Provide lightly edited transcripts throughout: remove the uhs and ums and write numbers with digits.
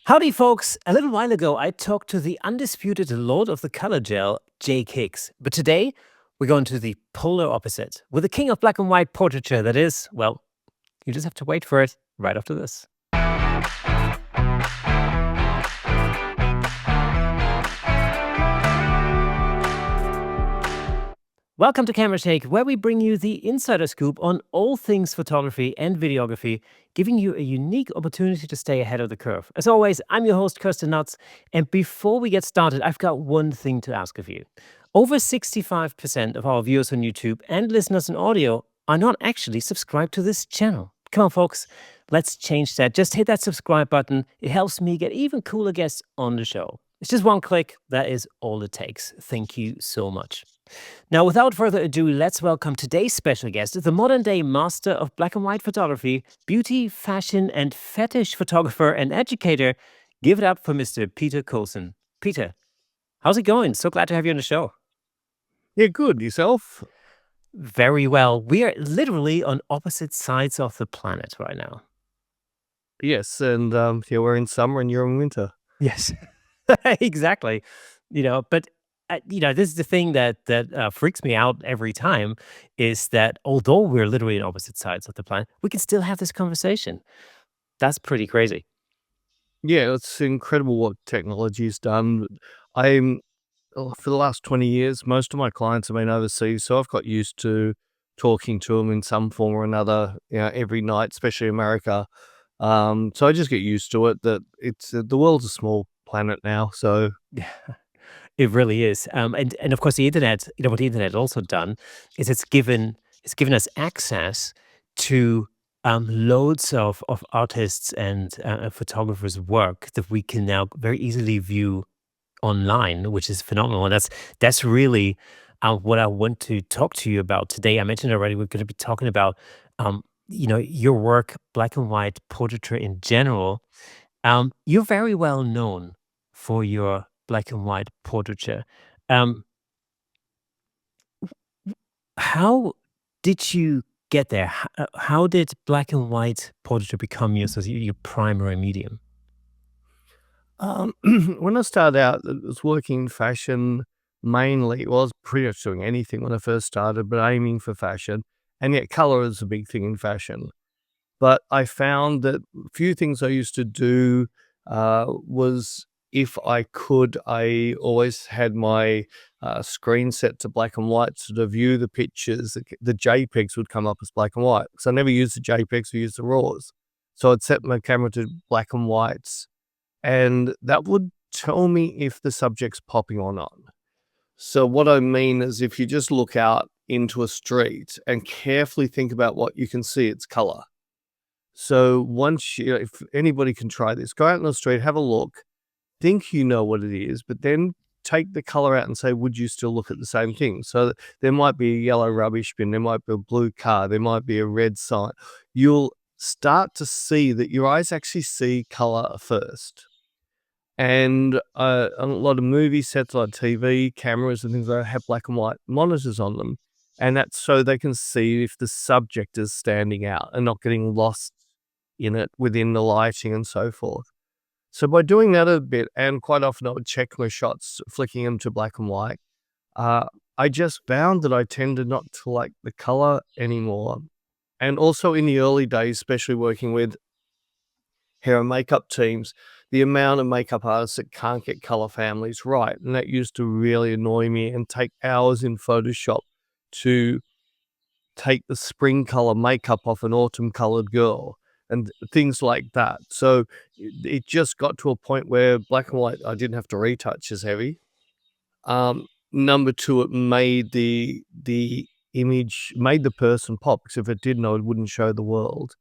Howdy, folks. A little while ago, I talked to the undisputed lord of the color gel, Jake Hicks. But today, we're going to the polar opposite with the king of black and white portraiture that is, well, you just have to wait for it right after this. Welcome to Camera Shake, where we bring you the insider scoop on all things photography and videography, giving you a unique opportunity to stay ahead of the curve. As always, I'm your host, Kirsten Nuts, and before we get started, I've got one thing to ask of you. Over 65% of our viewers on YouTube and listeners in audio are not actually subscribed to this channel. Come on, folks, let's change that. Just hit that subscribe button. It helps me get even cooler guests on the show. It's just one click. That is all it takes. Thank you so much. Now, without further ado, let's welcome today's special guest, the modern-day master of black and white photography, beauty, fashion, and fetish photographer and educator. Give it up for Mr. Peter Coulson. Peter, how's it going? So glad to have you on the show. Yeah, good. Yourself? Very well. We are literally on opposite sides of the planet right now. Yes, and yeah, we're in summer and you're in winter. Yes, exactly. But this is the thing that freaks me out every time is that although we're literally on opposite sides of the planet, we can still have this conversation. That's pretty crazy. Yeah, it's incredible what technology has done. For the last 20 years, most of my clients have been overseas, so I've got used to talking to them in some form or another, every night, especially America. So I just get used to it. That it's the world's a small planet now, so Yeah, it really is. And of course, the internet. What the internet also done is it's given us access to loads of artists and photographers' work that we can now very easily view online, which is phenomenal. And that's really what I want to talk to you about today. I mentioned already we're going to be talking about your work, black and white portraiture in general. You're very well known for your black and white portraiture. Um, how did you get there? How did black and white portraiture become your primary medium? when I started out, it was working in fashion mainly. Well, I was pretty much doing anything when I first started, but aiming for fashion. And yet, color is a big thing in fashion. But I found that a few things I used to do was if I could, I always had my screen set to black and white. So to view the pictures, the JPEGs would come up as black and white. So I never used the JPEGs, I used the RAWs. So I'd set my camera to black and whites, and that would tell me if the subject's popping or not. So what I mean is if you just look out into a street and carefully think about what you can see, it's color. So if anybody can try this, go out in the street, have a look, think you know what it is, but then take the color out and say, would you still look at the same thing? So there might be a yellow rubbish bin, there might be a blue car, there might be a red sign. You'll start to see that your eyes actually see color first. And a lot of movie sets, like TV cameras and things like that, have black and white monitors on them. And that's so they can see if the subject is standing out and not getting lost in it within the lighting and so forth. So by doing that a bit, and quite often I would check my shots, flicking them to black and white, I just found that I tended not to like the color anymore. And also in the early days, especially working with hair and makeup teams, the amount of makeup artists that can't get color families right. And that used to really annoy me and take hours in Photoshop to take the spring color makeup off an autumn colored girl and things like that. So it just got to a point where black and white, I didn't have to retouch as heavy. Number two, it made the image, made the person pop, because if it didn't, it wouldn't show the world.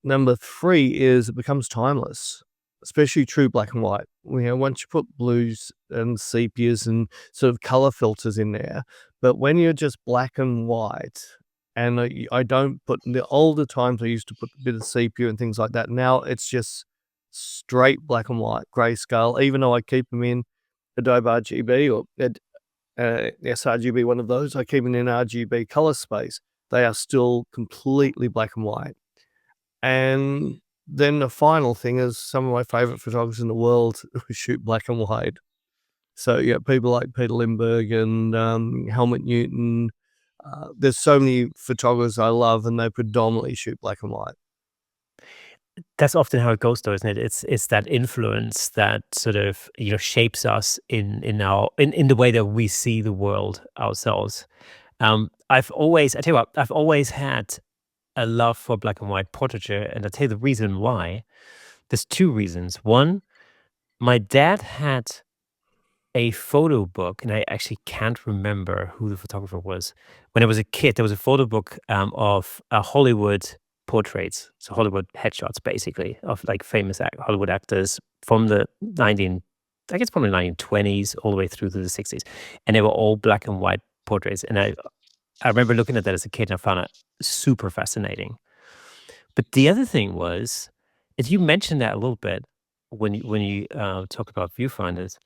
Number three is it becomes timeless, especially true black and white. Once you put blues and sepias and sort of color filters in there, but when you're just black and white, and I don't put, the older times I used to put a bit of sepia and things like that. Now it's just straight black and white, grayscale, even though I keep them in Adobe RGB or sRGB, one of those. I keep them in RGB color space. They are still completely black and white. And then the final thing is some of my favorite photographers in the world who shoot black and white. So yeah, people like Peter Lindbergh and Helmut Newton. There's so many photographers I love, and they predominantly shoot black and white. That's often how it goes, though, isn't it? It's that influence that sort of, shapes us in the way that we see the world ourselves. I tell you what, I've always had a love for black and white portraiture, and I'll tell you the reason why. There's two reasons. One, my dad had a photo book, and I actually can't remember who the photographer was. When I was a kid, there was a photo book of Hollywood portraits, so Hollywood headshots, basically, of like famous Hollywood actors from the 19, I guess, from the 1920s all the way through to the 60s, and they were all black and white portraits. And I remember looking at that as a kid, and I found it super fascinating. But the other thing was, as you mentioned that a little bit when you talked about viewfinders.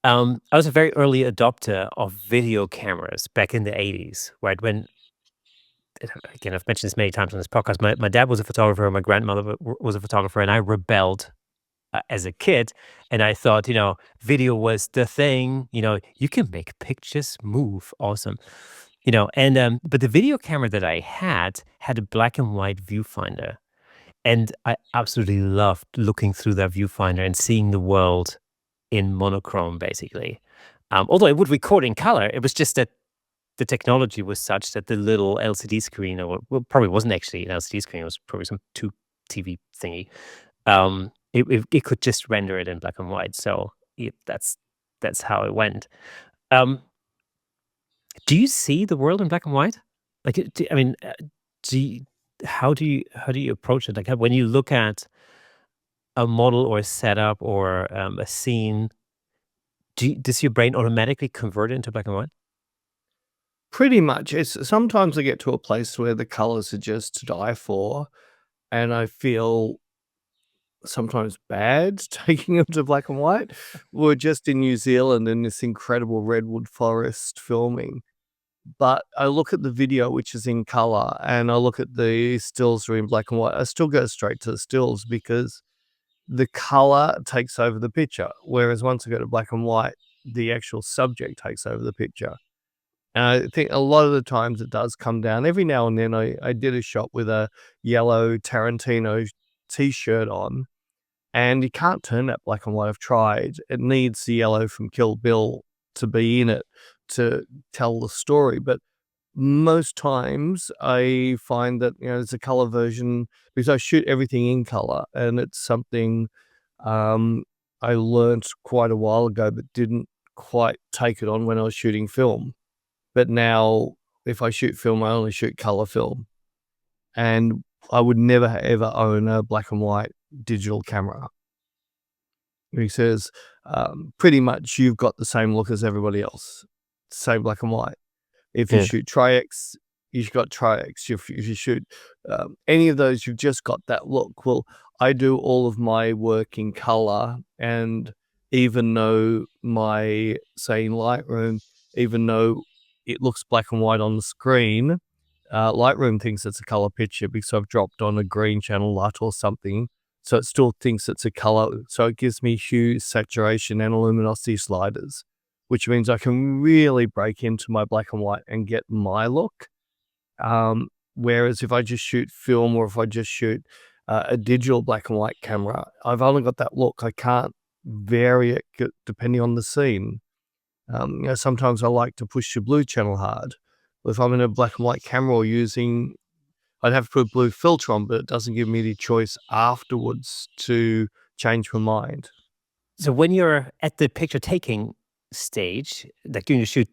I was a very early adopter of video cameras back in the 80s, right? Again, I've mentioned this many times on this podcast. My dad was a photographer, my grandmother was a photographer, and I rebelled as a kid. And I thought, video was the thing. You can make pictures move. Awesome. But the video camera that I had a black and white viewfinder. And I absolutely loved looking through that viewfinder and seeing the world in monochrome, basically. Although it would record in color, it was just that the technology was such that the little LCD screen, or well, probably wasn't actually an LCD screen, it was probably some tube TV thingy. It could just render it in black and white. So that's how it went. Um, do you see the world in black and white? Like, I mean, do you, how do you approach it? Like, when you look at a model or a setup or a scene, does your brain automatically convert it into black and white? Pretty much. It's sometimes I get to a place where the colors are just to die for, and I feel sometimes bad taking them to black and white. We're just in New Zealand in this incredible redwood forest filming. But I look at the video, which is in color, and I look at the stills are in black and white. I still go straight to the stills because the color takes over the picture. Whereas once I go to black and white, the actual subject takes over the picture. And I think a lot of the times it does come down. Every now and then I did a shot with a yellow Tarantino t-shirt on, and you can't turn that black and white. I've tried. It needs the yellow from Kill Bill to be in it to tell the story. But most times I find that, there's a color version because I shoot everything in color, and it's something I learnt quite a while ago, but didn't quite take it on when I was shooting film. But now if I shoot film, I only shoot color film, and I would never ever own a black and white digital camera because pretty much you've got the same look as everybody else, same black and white. If you Yeah. shoot Tri-X, you've got Tri-X. If you shoot any of those, you've just got that look. Well, I do all of my work in color, and even though say in Lightroom, even though it looks black and white on the screen, Lightroom thinks it's a color picture because I've dropped on a green channel LUT or something. So it still thinks it's a color. So it gives me hue, saturation, and luminosity sliders, which means I can really break into my black and white and get my look. Whereas if I just shoot film or if I just shoot a digital black and white camera, I've only got that look. I can't vary it depending on the scene. Sometimes I like to push the blue channel hard. If I'm in a black and white camera or I'd have to put a blue filter on, but it doesn't give me the choice afterwards to change my mind. So when you're at the picture taking stage, like doing the shoot,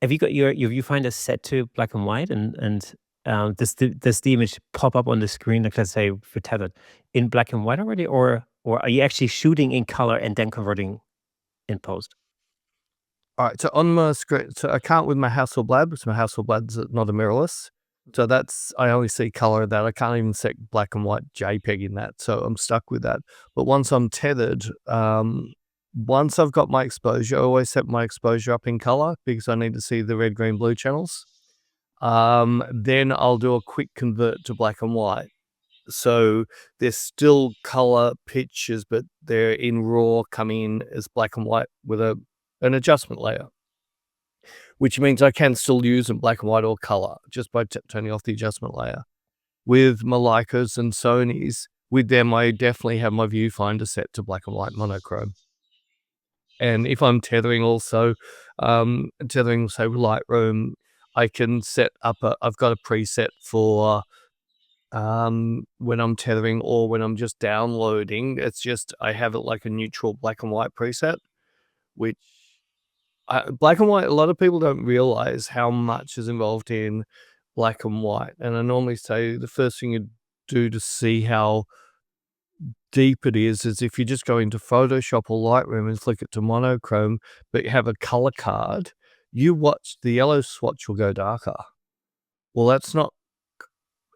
have you got your viewfinder set to black and white, and does the image pop up on the screen, like let's say for tethered, in black and white already, or are you actually shooting in color and then converting in post? All right, so on my screen, so I can't with my Hasselblad because my Hasselblad's not a mirrorless. So I only see color of that. I can't even set black and white JPEG in that. So I'm stuck with that. But once I'm tethered, once I've got my exposure, I always set my exposure up in color because I need to see the red, green, blue channels. Then I'll do a quick convert to black and white. So they're still color pictures, but they're in RAW, come in as black and white with an adjustment layer, which means I can still use them black and white or color just by turning off the adjustment layer. With my Leicas and Sonys, with them, I definitely have my viewfinder set to black and white monochrome. And if I'm tethering also, tethering, say, with Lightroom, I can set up I've got a preset for when I'm tethering or when I'm just downloading. It's just, I have it like a neutral black and white preset, which black and white, a lot of people don't realize how much is involved in black and white. And I normally say the first thing you do to see how deep it is if you just go into Photoshop or Lightroom and flick it to monochrome, but you have a color card, you watch the yellow swatch will go darker. Well, that's not,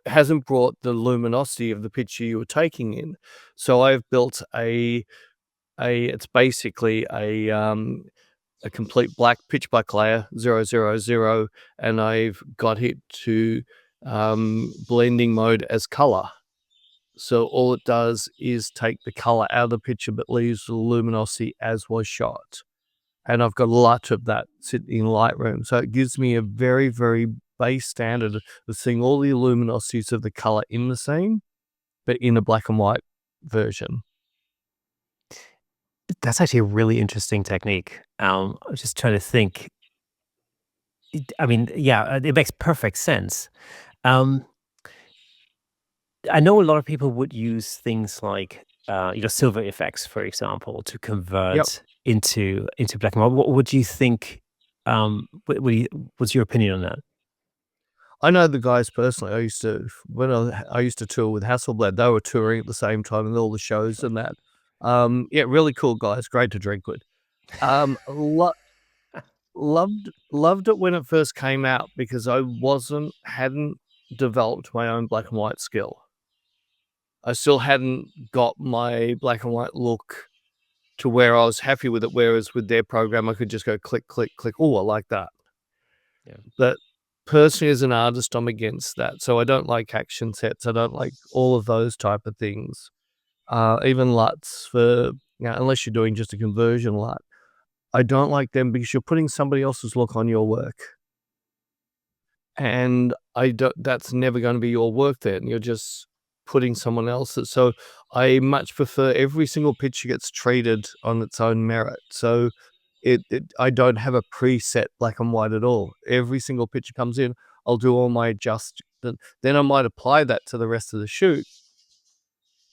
hasn't brought the luminosity of the picture you were taking in. So I've built it's basically a complete black pitch black layer 000, and I've got it to blending mode as color. So all it does is take the color out of the picture, but leaves the luminosity as was shot. And I've got a lot of that sitting in Lightroom. So it gives me a very, very base standard of seeing all the luminosities of the color in the scene, but in a black and white version. That's actually a really interesting technique. I'm just trying to think. I mean, yeah, it makes perfect sense. Um, I know a lot of people would use things like, silver effects, for example, to Yep. convert into black and white. What would you think? What do you, what's your opinion on that? I know the guys personally. When I used to tour with Hasselblad, they were touring at the same time and all the shows and that. Yeah, really cool guys, great to drink with. Lo loved it when it first came out because I hadn't developed my own black and white skill. I still hadn't got my black and white look to where I was happy with it, whereas with their program, I could just go click, click, click. Oh, I like that. Yeah. But personally, as an artist, I'm against that. So I don't like action sets. I don't like all of those type of things. Even LUTs unless you're doing just a conversion LUT. I don't like them because you're putting somebody else's look on your work. And that's never gonna be your work then. You're just putting someone else's. So I much prefer every single picture gets treated on its own merit. So I don't have a preset black and white at all. Every single picture comes in, I'll do all my then I might apply that to the rest of the shoot,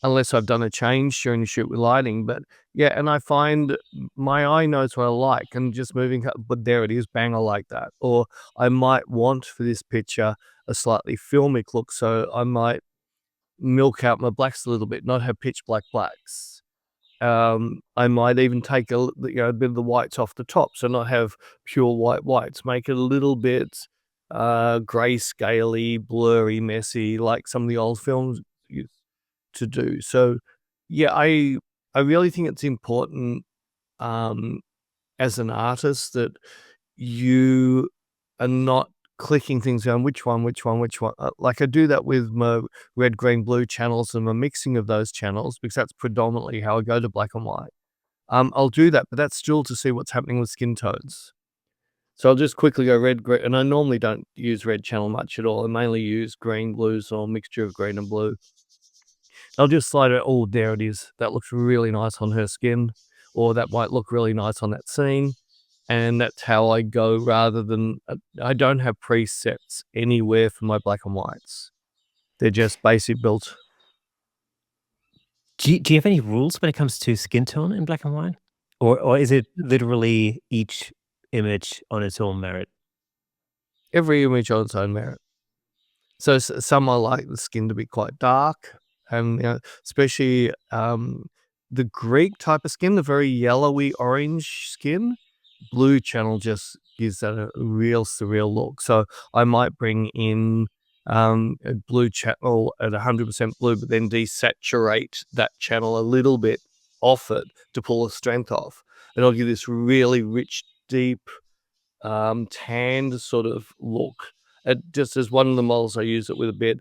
unless I've done a change during the shoot with lighting. But yeah, and I find my eye knows what I like, and just moving, but there it is, bang, I like that. Or I might want for this picture a slightly filmic look, so I might milk out my blacks a little bit, not have pitch black blacks. I might even take a bit of the whites off the top, so not have pure white whites. Make it a little bit grayscaley, blurry, messy, like some of the old films used to do. So yeah, I really think it's important as an artist that you are not clicking things down, which one. Like I do that with my red, green, blue channels and my mixing of those channels, because that's predominantly how I go to black and white. I'll do that, but that's still to see what's happening with skin tones. So I'll just quickly go red, green, and I normally don't use red channel much at all. I mainly use green, blues, or a mixture of green and blue. I'll just slide it. Oh, there it is. That looks really nice on her skin, or that might look really nice on that scene. And that's how I go, rather than I don't have presets anywhere for my black and whites. They're just basic built. Do you have any rules when it comes to skin tone in black and white? Or is it literally each image on its own merit? Every image on its own merit. So some I like the skin to be quite dark, and especially the Greek type of skin, the very yellowy orange skin. Blue channel just gives that a real surreal look. So I might bring in a blue channel at 100% blue, but then desaturate that channel a little bit off it to pull the strength off. And I'll give this really rich, deep, tanned sort of look. Just as one of the models I use it with a bit,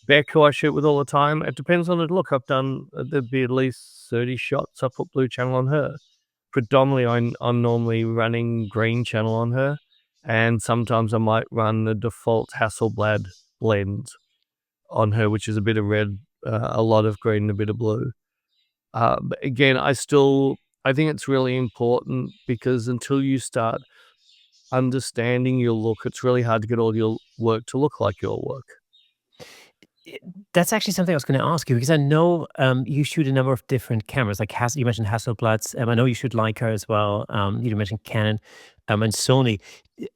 Beck, who I shoot with all the time. It depends on the look. I've done, there'd be at least 30 shots. I put blue channel on her. Predominantly, I'm normally running green channel on her. And sometimes I might run the default Hasselblad blend on her, which is a bit of red, a lot of green, and a bit of blue. But again, I think it's really important because until you start understanding your look, it's really hard to get all your work to look like your work. That's actually something I was going to ask you because I know you shoot a number of different cameras. Like you mentioned Hasselblad's. I know you shoot Leica as well. You mentioned Canon and Sony.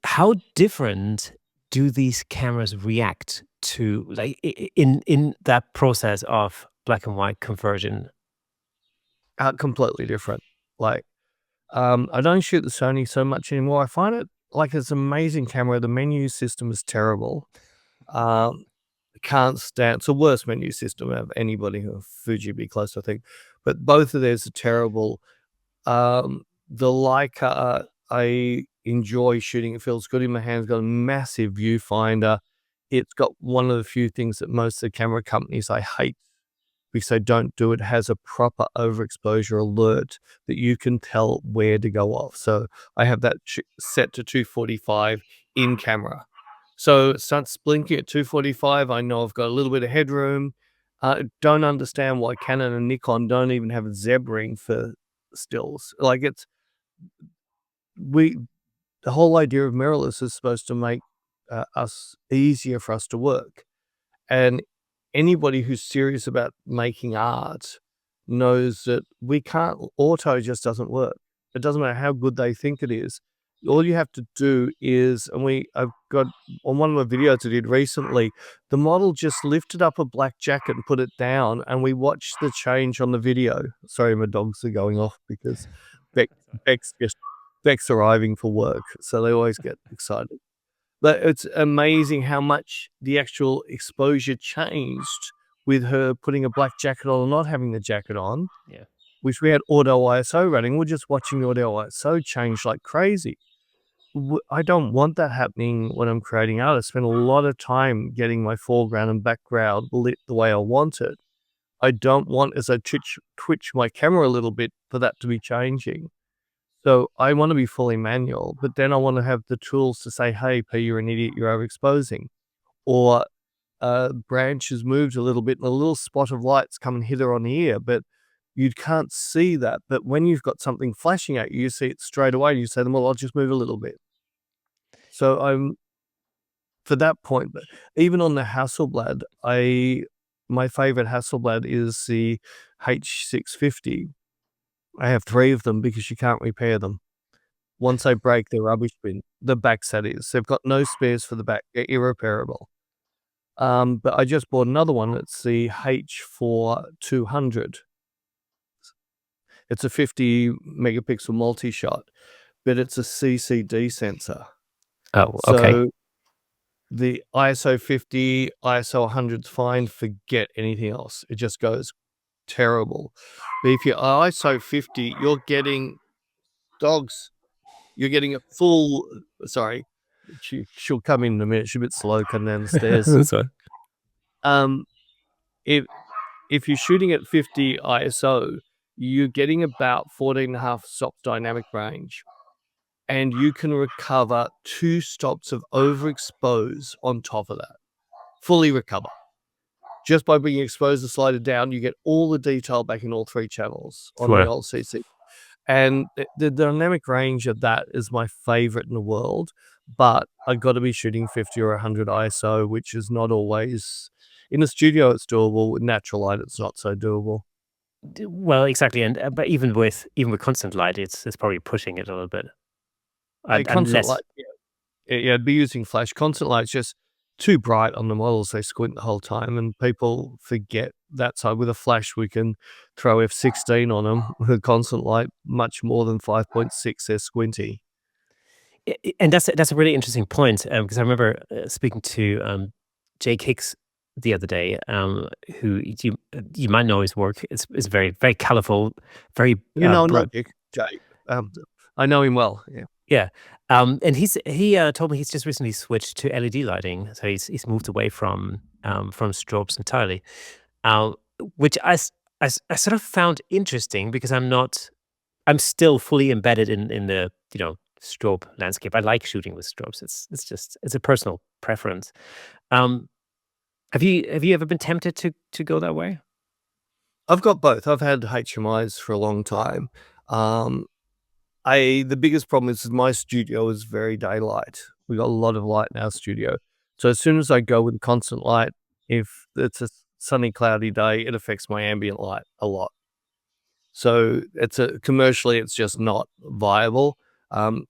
How different do these cameras react to, like, in that process of black and white conversion? Completely different. Like, I don't shoot the Sony so much anymore. I find it like it's an amazing camera. The menu system is terrible. Um, can't stand. It's the worst menu system of anybody who Fuji be close, I think. But both of theirs are terrible. The Leica, I enjoy shooting. It feels good in my hands. Got a massive viewfinder. It's got one of the few things that most of the camera companies I hate because they don't do it. Has a proper overexposure alert that you can tell where to go off. So I have that set to 245 in camera. So it starts blinking at 245. I know I've got a little bit of headroom. Don't understand why Canon and Nikon don't even have a zebraing for stills. Like the whole idea of mirrorless is supposed to make us easier for us to work. And anybody who's serious about making art knows that auto just doesn't work. It doesn't matter how good they think it is. All you have to do is, I've got on one of the videos I did recently, the model just lifted up a black jacket and put it down, and we watched the change on the video. Sorry, my dogs are going off because Beck, Beck's just Beck's arriving for work, so they always get excited. But it's amazing how much the actual exposure changed with her putting a black jacket on or not having the jacket on, Yeah. which we had auto ISO running. We're just watching the auto ISO change like crazy. I don't want that happening when I'm creating art. I spend a lot of time getting my foreground and background lit the way I want it. I don't want, as I twitch my camera a little bit, for that to be changing. So I want to be fully manual, but then I want to have the tools to say, hey, P, you're an idiot, you're overexposing. Or branch has moved a little bit and a little spot of light's come and hit her on the ear, but you can't see that. But when you've got something flashing at you, you see it straight away and you say, well, I'll just move a little bit. So I'm, for that point, but even on the Hasselblad, my favorite Hasselblad is the H650. I have 3 of them because you can't repair them. Once they break, they're rubbish bin. The backs, that is. They've got no spares for the back. They're irreparable. But I just bought another one. It's the H4-200. It's a 50 megapixel multi-shot, but it's a CCD sensor. Oh, okay. So the ISO 50, ISO 100 is fine. Forget anything else. It just goes terrible. But if you're ISO 50, you're getting dogs. You're getting a full. Sorry, she'll come in a minute. She's a bit slow coming down the stairs. That's fine. If you're shooting at 50 ISO, you're getting about 14.5 stops dynamic range, and you can recover 2 stops of overexpose on top of that. Fully recover. Just by being exposed the slider down, you get all the detail back in all 3 channels on the Wow. old CC. And the dynamic range of that is my favorite in the world, but I've got to be shooting 50 or 100 ISO, which is not always in the studio. It's doable. With natural light, it's not so doable. Well, exactly, and but even with constant light, it's probably pushing it a little bit, Constant unless. light, yeah, I'd be using flash. Constant light's just too bright on the models. They squint the whole time, and people forget that side. With a flash, we can throw f16 on them. With a constant light, much more than 5.6, they're squinty. And that's a really interesting point, because I remember speaking to Jake Hicks the other day, who you might know his work. It's very very colorful, very You know, bright. not Dick, Jake. I know him well. Yeah. Yeah. And he told me he's just recently switched to LED lighting, so he's moved away from strobes entirely. Uh, which I sort of found interesting because I'm still fully embedded in the strobe landscape. I like shooting with strobes. It's a personal preference. Um, have you ever been tempted to go that way? I've got both. I've had HMIs for a long time. Um, the biggest problem is my studio is very daylight. We got a lot of light in our studio. So as soon as I go with constant light, if it's a sunny, cloudy day, it affects my ambient light a lot. So commercially, it's just not viable. Um,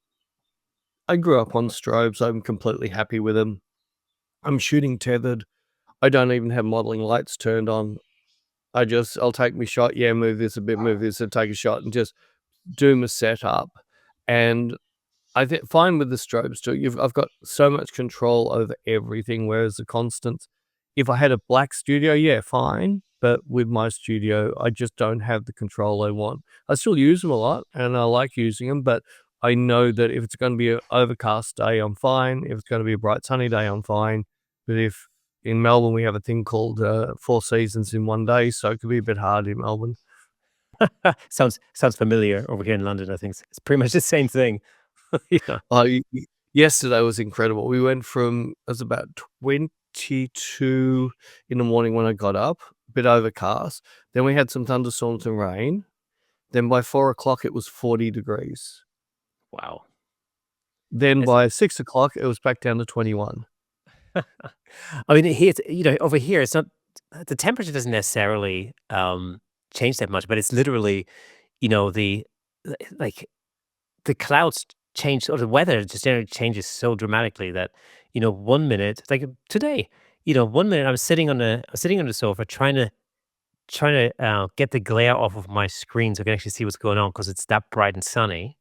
I grew up on strobes. I'm completely happy with them. I'm shooting tethered. I don't even have modeling lights turned on. I'll take my shot. Yeah, move this a bit, move this, and take a shot, and just do my setup. And fine with the strobes too. I've got so much control over everything, whereas the constants, if I had a black studio, yeah, fine. But with my studio, I just don't have the control I want. I still use them a lot, and I like using them, but I know that if it's going to be an overcast day, I'm fine. If it's going to be a bright sunny day, I'm fine. But if in Melbourne we have a thing called 4 seasons in one day, so it could be a bit hard in Melbourne. Sounds familiar over here in London. I think it's pretty much the same thing. Yeah. Yesterday was incredible. We went from it was about 22 in the morning when I got up, a bit overcast. Then we had some thunderstorms and rain. Then by 4 o'clock, it was 40 degrees. Wow. Then It's by 6 o'clock, it was back down to 21. I mean, here, over here, it's not the temperature doesn't necessarily change that much, but it's literally, the like the clouds change or the weather just generally changes so dramatically that, one minute, like today, one minute I was sitting on the sofa trying to get the glare off of my screen so I can actually see what's going on because it's that bright and sunny.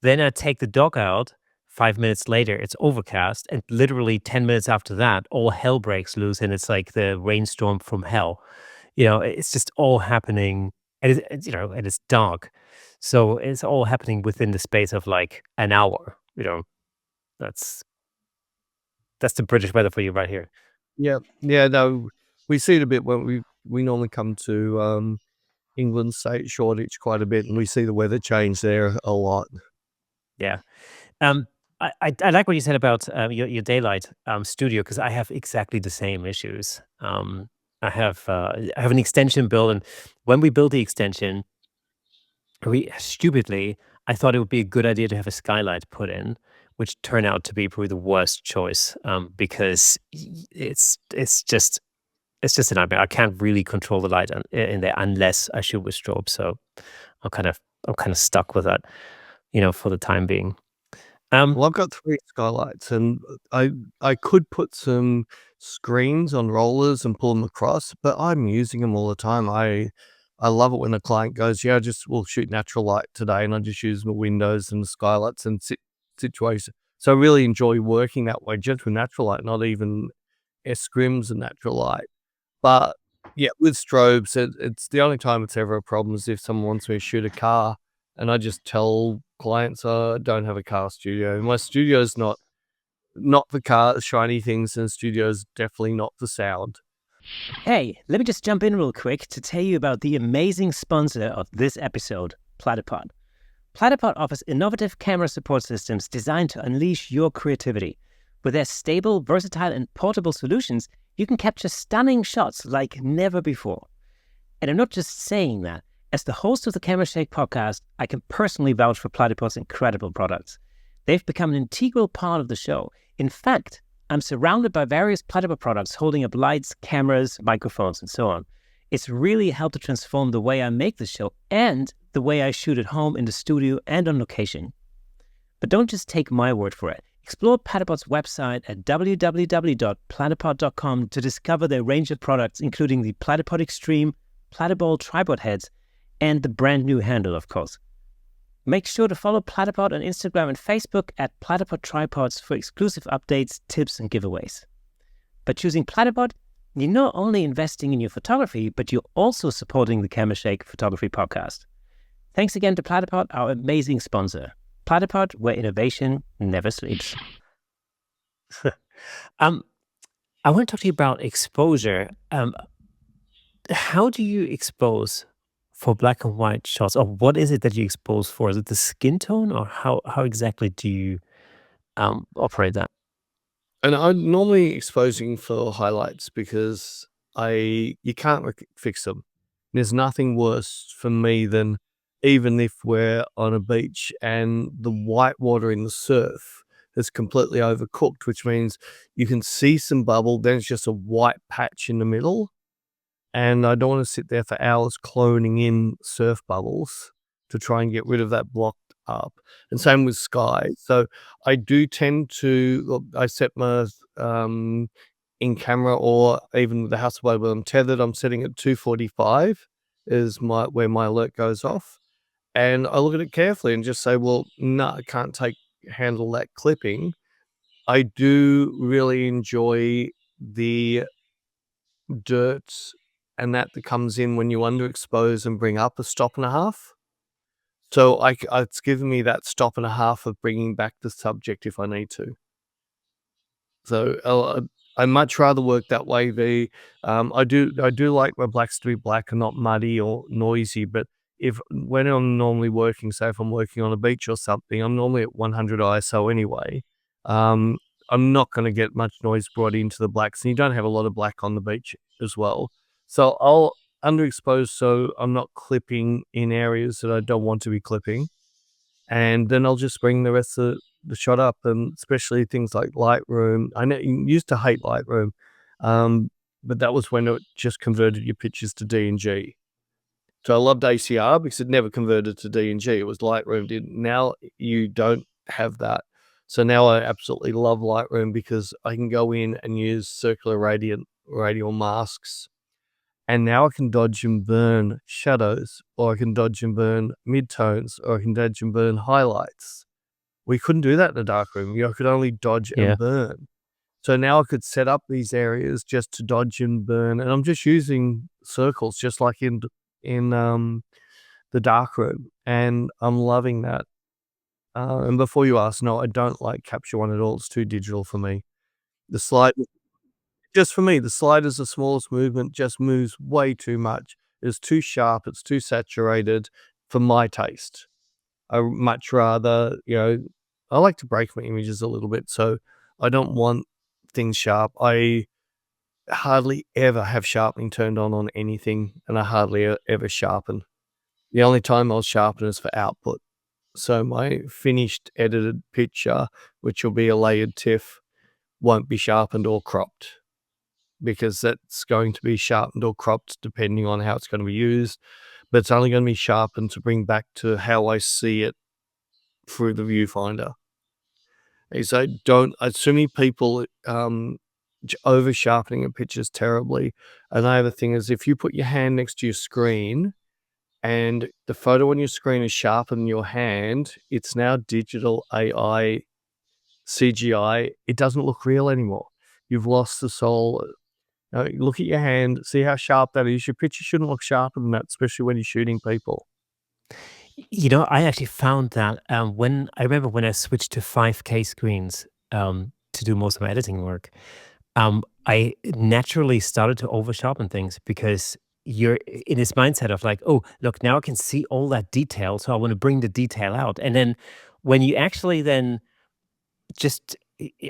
Then I take the dog out. 5 minutes later, it's overcast, and literally 10 minutes after that, all hell breaks loose, and it's like the rainstorm from hell. It's just all happening, and and it's dark, so it's all happening within the space of like an hour. That's that's the British weather for you right here. Yeah, yeah. No, we see it a bit when we normally come to England, State Shoreditch quite a bit, and we see the weather change there a lot. Yeah. Um, I like what you said about your daylight studio because I have exactly the same issues. I have an extension built, and when we built the extension, we stupidly I thought it would be a good idea to have a skylight put in, which turned out to be probably the worst choice because it's just a nightmare. I can't really control the light in there unless I shoot with strobe. So I'm kind of I'm kind of stuck with that, for the time being. Um, Well, I've got 3 skylights, and I could put some screens on rollers and pull them across, but I'm using them all the time. I love it when a client goes, "Yeah, we'll shoot natural light today," and I just use the windows and the skylights and situation. So I really enjoy working that way, just with natural light, not even scrims and natural light. But, yeah, with strobes, it's the only time it's ever a problem is if someone wants me to shoot a car, and I just tell clients, "I don't have a car studio." My studio's not for car shiny things, and studio's definitely not for sound. Hey, let me just jump in real quick to tell you about the amazing sponsor of this episode, Platypod. Platypod offers innovative camera support systems designed to unleash your creativity. With their stable, versatile, and portable solutions, you can capture stunning shots like never before. And I'm not just saying that. As the host of the Camera Shake podcast, I can personally vouch for Platypod's incredible products. They've become an integral part of the show. In fact, I'm surrounded by various Platypod products holding up lights, cameras, microphones, and so on. It's really helped to transform the way I make the show and the way I shoot at home, in the studio, and on location. But don't just take my word for it. Explore Platypod's website at www.platypod.com to discover their range of products, including the Platypod Extreme, Platypod tripod heads, and the brand new handle, of course. Make sure to follow Platypod on Instagram and Facebook at Platypod Tripods for exclusive updates, tips, and giveaways. By choosing Platypod, you're not only investing in your photography, but you're also supporting the Camera Shake Photography Podcast. Thanks again to Platypod, our amazing sponsor. Platypod, where innovation never sleeps. um, I want to talk to you about exposure. How do you expose for black and white shots, or what is it that you expose for? Is it the skin tone, or how exactly do you operate that? And I'm normally exposing for highlights because you can't fix them. There's nothing worse for me than even if we're on a beach and the white water in the surf is completely overcooked, which means you can see some bubble, then it's just a white patch in the middle. And I don't want to sit there for hours cloning in surf bubbles to try and get rid of that blocked up. And same with sky. So I do tend to, look, I set my in camera or even with the Hasselblad where I'm tethered, I'm setting at 245 is my where my alert goes off. And I look at it carefully and just say, well, no, I can't handle that clipping. I do really enjoy the dirt and that comes in when you underexpose and bring up a stop and a half. So it's given me that stop and a half of bringing back the subject if I need to. So I much rather work that way. I do like my blacks to be black and not muddy or noisy. But if when I'm normally working, say if I'm working on a beach or something, I'm normally at 100 ISO anyway. Um, I'm not going to get much noise brought into the blacks, and you don't have a lot of black on the beach as well. So I'll underexpose so I'm not clipping in areas that I don't want to be clipping, and then I'll just bring the rest of the shot up, and especially things like Lightroom. I know you used to hate Lightroom, but that was when it just converted your pictures to DNG. So I loved ACR because it never converted to DNG. It was Lightroom did. Now you don't have that. So now I absolutely love Lightroom because I can go in and use circular radial masks. And now I can dodge and burn shadows, or I can dodge and burn midtones, or I can dodge and burn highlights. We couldn't do that in the darkroom. I could only dodge Yeah. and burn. So now I could set up these areas just to dodge and burn, and I'm just using circles, just like in the darkroom, and I'm loving that. And before you ask, no, I don't like Capture One at all. It's too digital for me. The slide, just for me, the slide is the smallest movement, just moves way too much. It's too sharp. It's too saturated for my taste. I much rather, I like to break my images a little bit, so I don't want things sharp. I hardly ever have sharpening turned on anything, and I hardly ever sharpen. The only time I'll sharpen is for output. So my finished edited picture, which will be a layered TIFF, won't be sharpened or cropped because that's going to be sharpened or cropped depending on how it's going to be used. But it's only going to be sharpened to bring back to how I see it through the viewfinder. So so many people over sharpening a pictures terribly. Another thing is if you put your hand next to your screen and the photo on your screen is sharper than your hand, it's now digital AI CGI. It doesn't look real anymore. You've lost the soul. Look at your hand, see how sharp that is. Your picture shouldn't look sharper than that, especially when you're shooting people. I actually found that when I remember when I switched to 5K screens to do most of my editing work, I naturally started to over sharpen things because you're in this mindset of like, oh, look, now I can see all that detail, so I want to bring the detail out. And then when you actually then just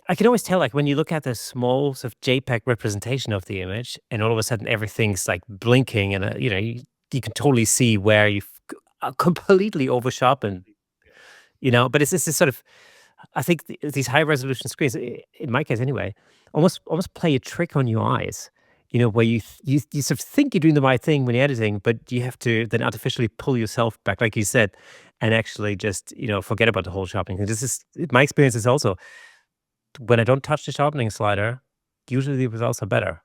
I can always tell, like, when you look at the small sort of JPEG representation of the image, and all of a sudden everything's like blinking, and you can totally see where you've completely over sharpened. But it's this sort of, I think these high resolution screens, in my case anyway, almost play a trick on your eyes. Where you sort of think you're doing the right thing when you're editing, but you have to then artificially pull yourself back, like you said, and actually just forget about the whole sharpening thing. This is my experience is also when I don't touch the sharpening slider, usually the results are better.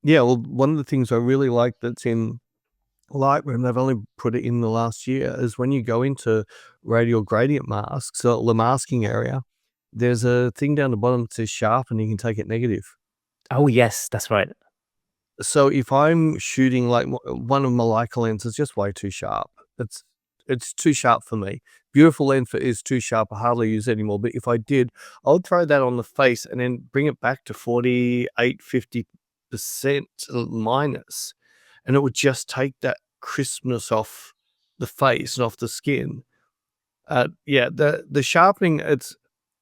Yeah, well, one of the things I really like that's in Lightroom, they've only put it in the last year, is when you go into radial gradient masks, so the masking area, there's a thing down the bottom that says sharp and you can take it negative. Oh yes, that's right. So if I'm shooting like one of my Leica lenses, just way too sharp. it's too sharp for me. Beautiful lens is too sharp. I hardly use it anymore. But if I did, I would throw that on the face and then bring it back to 48, 50% minus, and it would just take that crispness off the face and off the skin. Yeah, the sharpening,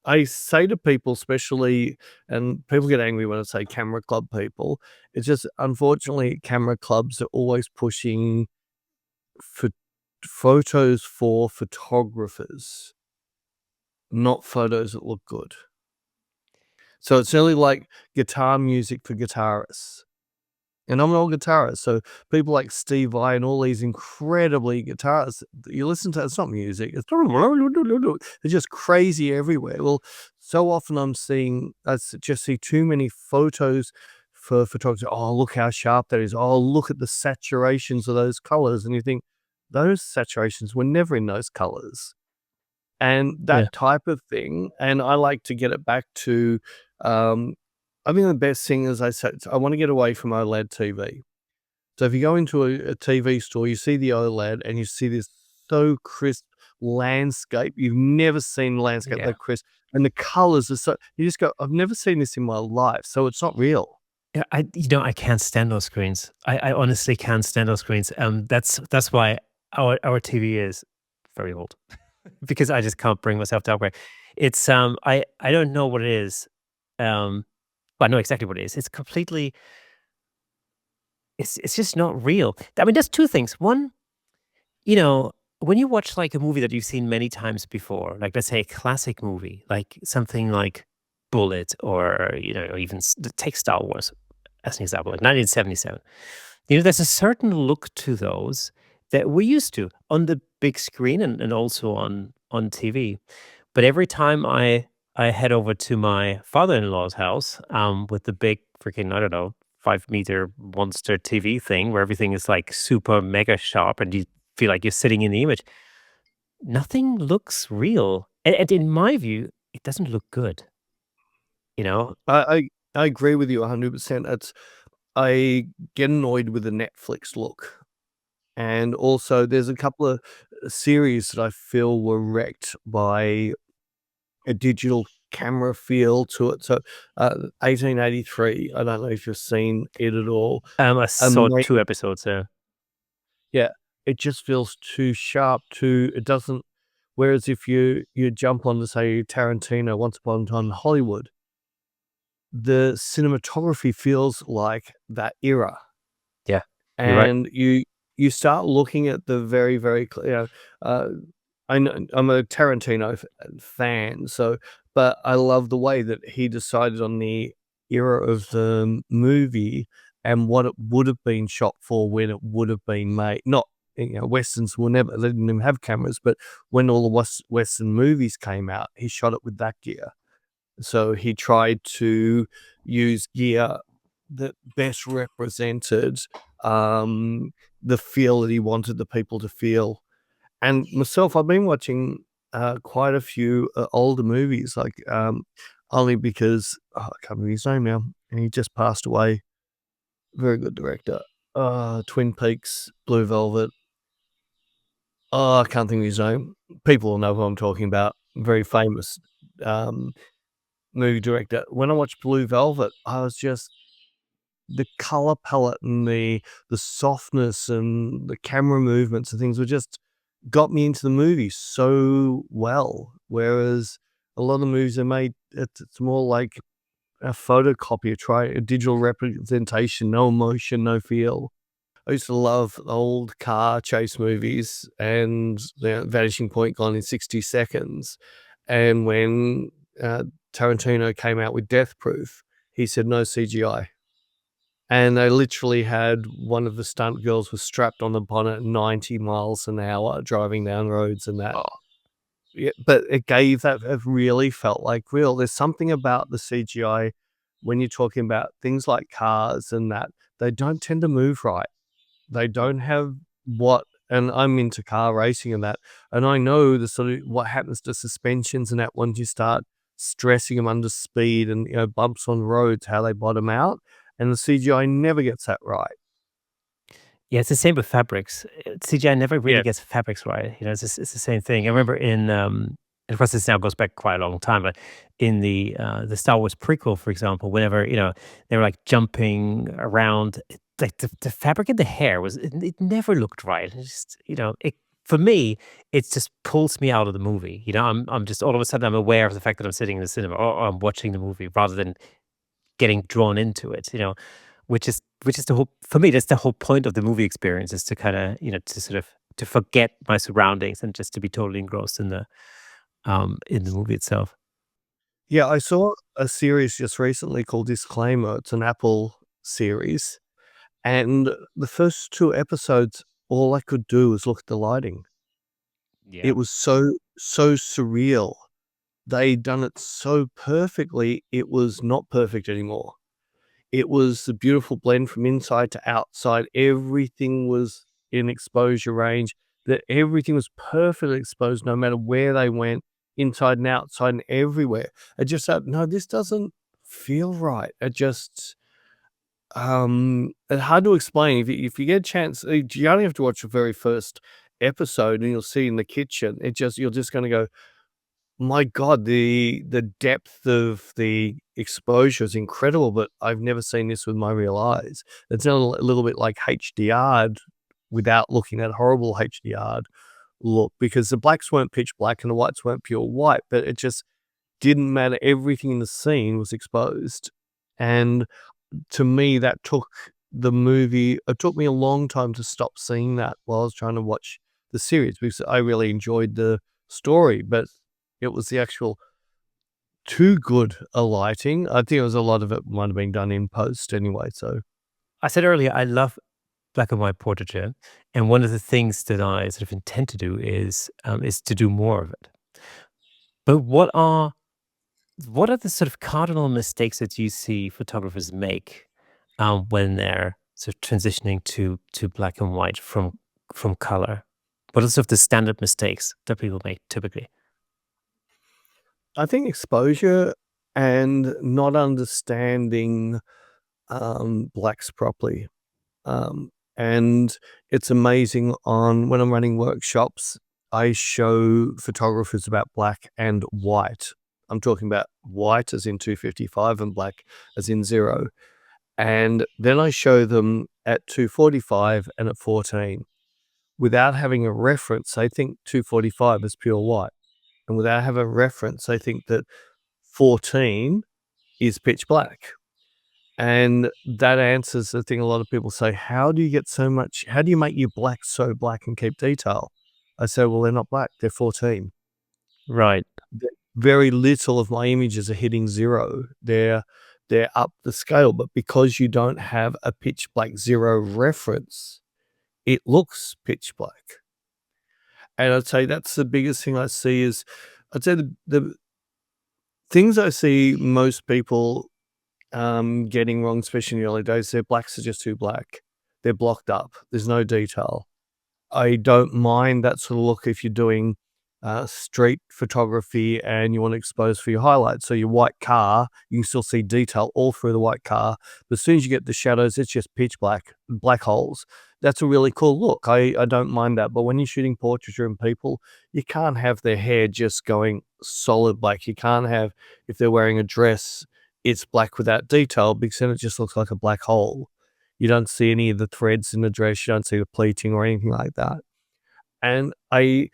I say to people, especially, and people get angry when I say camera club people, it's just unfortunately camera clubs are always pushing for photos for photographers, not photos that look good. So it's nearly like guitar music for guitarists. And I'm an old guitarist, so people like Steve Vai and all these incredibly guitarists, you listen to, it's not music, it's they're just crazy everywhere. Well, so often I just see too many photos for photographers. Oh, look how sharp that is. Oh, look at the saturations of those colors. And you think, those saturations were never in those colors. And Yeah. that type of thing, and I like to get it back to, I think the best thing is I wanna get away from OLED TV. So if you go into a TV store, you see the OLED and you see this so crisp landscape. You've never seen landscape Yeah. that crisp, and the colors are so, you just go, "I've never seen this in my life," so it's not real. Yeah, I can't stand those screens. I honestly can't stand those screens. That's why our TV is very old because I just can't bring myself to upgrade. It's I don't know what it is. But I know exactly what it is. It's completely it's just not real. I mean, there's two things. One, you know, when you watch like a movie that you've seen many times before, like let's say a classic movie, like something like Bullet or or even take Star Wars as an example, like 1977. There's a certain look to those that we're used to on the big screen and also on TV. But every time I head over to my father-in-law's house, with the big freaking, I don't know, 5-meter monster TV thing where everything is like super mega sharp and you feel like you're sitting in the image, nothing looks real. And in my view, it doesn't look good, you know? I agree with you 100%. I get annoyed with the Netflix look. And also there's a couple of series that I feel were wrecked by a digital camera feel to it. So, 1883, I don't know if you've seen it at all. I saw Ama 2 episodes there. Yeah, it just feels too sharp, it doesn't, whereas if you jump on to, say, Tarantino, Once Upon a Time in Hollywood, the cinematography feels like that era. Yeah, you're right. And you start looking at the very, very uh, I know I'm a Tarantino fan, so, but I love the way that he decided on the era of the movie and what it would have been shot for when it would have been made. Not, Westerns will never, they didn't even have cameras, but when all the Western movies came out, he shot it with that gear. So he tried to use gear that best represented, um, the feel that he wanted the people to feel. And myself, I've been watching, quite a few, older movies, like, only because, I can't remember his name now, and he just passed away. Very good director. Twin Peaks, Blue Velvet. I can't think of his name. People will know who I'm talking about. Very famous, um, movie director. When I watched Blue Velvet, I was just, the color palette and the softness and the camera movements and things were just got me into the movie so well. Whereas a lot of the movies are made, it's more like a photocopy, try a digital representation, no emotion, no feel. I used to love old car chase movies and the Vanishing Point, Gone in 60 Seconds. And when, Tarantino came out with Death Proof, he said no CGI. And they literally had one of the stunt girls was strapped on the bonnet at 90 miles an hour driving down roads and that. Oh, Yeah, but it gave that, it really felt like real. There's something about the CGI when you're talking about things like cars and that, they don't tend to move right. They don't have what, and I'm into car racing and that, and I know the sort of what happens to suspensions and that once you start stressing them under speed and, bumps on roads, how they bottom out, and the CGI never gets that right. Yeah, it's the same with fabrics. CGI never really Yeah. gets fabrics right. It's the same thing. I remember and of course, this now goes back quite a long time, but in the Star Wars prequel, for example, whenever they were like jumping around, like the fabric in the hair it never looked right. It's just it for me, it just pulls me out of the movie. I'm just all of a sudden I'm aware of the fact that I'm sitting in the cinema or I'm watching the movie rather than getting drawn into it. Which is the whole for me, that's the whole point of the movie experience is to kinda, to sort of to forget my surroundings and just to be totally engrossed in the movie itself. Yeah, I saw a series just recently called Disclaimer. It's an Apple series, and the first 2 episodes, all I could do was look at the lighting. Yeah. It was so surreal. They'd done it so perfectly, it was not perfect anymore. It was a beautiful blend from inside to outside. Everything was in exposure range, that everything was perfectly exposed no matter where they went, inside and outside and everywhere. I just thought, "No, this doesn't feel right." It just, it's hard to explain. If you get a chance, you only have to watch the very first episode and you'll see in the kitchen, you're just gonna go, my god, the depth of the exposure is incredible, but I've never seen this with my real eyes. It's a little bit like HDR'd without looking at horrible HDR'd look, because the blacks weren't pitch black and the whites weren't pure white, but it just didn't matter. Everything in the scene was exposed. And to me, that took the movie it took me a long time to stop seeing that while I was trying to watch the series, because I really enjoyed the story, but it was the actual too good a lighting. I think it was a lot of it might have been done in post anyway, so I said earlier, I love black and white portraiture, and one of the things that I sort of intend to do is to do more of it. But what are the sort of cardinal mistakes that you see photographers make, when they're sort of transitioning to black and white from color? What are sort of the standard mistakes that people make typically? I think exposure and not understanding, blacks properly. And it's amazing on when I'm running workshops, I show photographers about black and white. I'm talking about white as in 255 and black as in 0. And then I show them at 245 and at 14. Without having a reference, they think 245 is pure white. And without having a reference, they think that 14 is pitch black. And that answers the thing a lot of people say, how do you make your black so black and keep detail? I say, well, they're not black, they're 14. Right. Very little of my images are hitting 0. They're up the scale, but because you don't have a pitch black 0 reference, it looks pitch black. And I'd say that's the biggest thing I see is, I'd say the things I see most people getting wrong, especially in the early days, their blacks are just too black. They're blocked up. There's no detail. I don't mind that sort of look if you're doing street photography and you want to expose for your highlights. So your white car, you can still see detail all through the white car. But as soon as you get the shadows, it's just pitch black, black holes. That's a really cool look. I don't mind that. But when you're shooting portraiture and people, you can't have their hair just going solid black. You can't have, if they're wearing a dress, it's black without detail, because then it just looks like a black hole. You don't see any of the threads in the dress. You don't see the pleating or anything like that. And I